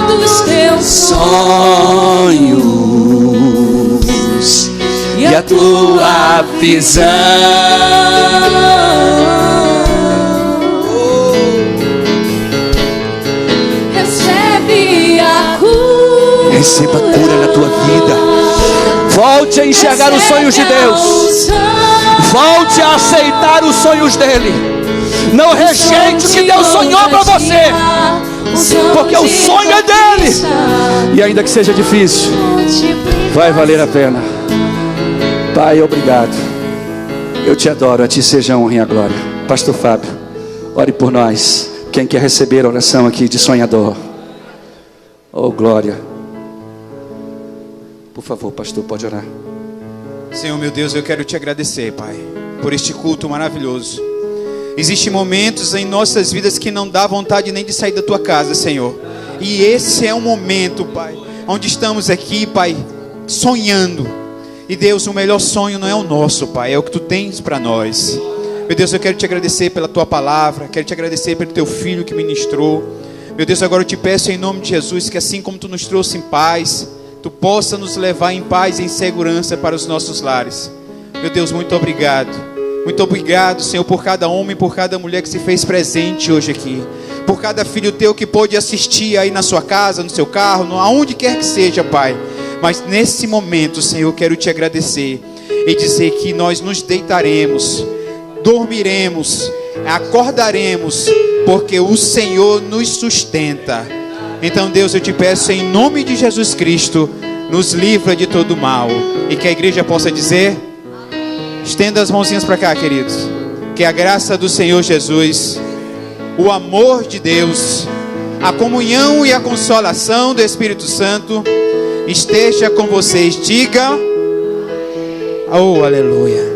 Dos teus sonhos e a tua visão. Receba cura na tua vida. Volte a enxergar os sonhos de Deus. Volte a aceitar os sonhos dele. Não rejeite o que Deus sonhou para você, porque o sonho é dele. E ainda que seja difícil, vai valer a pena. Pai, obrigado. Eu te adoro, a ti seja a honra e a glória. Pastor Fábio, ore por nós. Quem quer receber a oração aqui de sonhador? Oh, glória. Por favor, pastor, pode orar. Senhor meu Deus, eu quero te agradecer, Pai, por este culto maravilhoso. Existem momentos em nossas vidas que não dá vontade nem de sair da tua casa, Senhor. E esse é um momento, Pai, onde estamos aqui, Pai, sonhando. E Deus, o melhor sonho não é o nosso, Pai, é o que tu tens para nós. Meu Deus, eu quero te agradecer pela tua palavra, quero te agradecer pelo teu filho que ministrou. Meu Deus, agora eu te peço em nome de Jesus que assim como tu nos trouxe em paz, tu possa nos levar em paz e em segurança para os nossos lares. Meu Deus, muito obrigado. Muito obrigado, Senhor, por cada homem, por cada mulher que se fez presente hoje aqui. Por cada filho teu que pôde assistir aí na sua casa, no seu carro, aonde quer que seja, Pai. Mas nesse momento, Senhor, eu quero te agradecer e dizer que nós nos deitaremos, dormiremos, acordaremos, porque o Senhor nos sustenta. Então, Deus, eu te peço em nome de Jesus Cristo, nos livra de todo mal. E que a igreja possa dizer... Estenda as mãozinhas para cá, queridos. Que a graça do Senhor Jesus, o amor de Deus, a comunhão e a consolação do Espírito Santo esteja com vocês. Diga, oh, aleluia.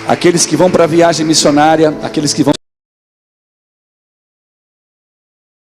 Aqueles que vão para a viagem missionária, aqueles que vão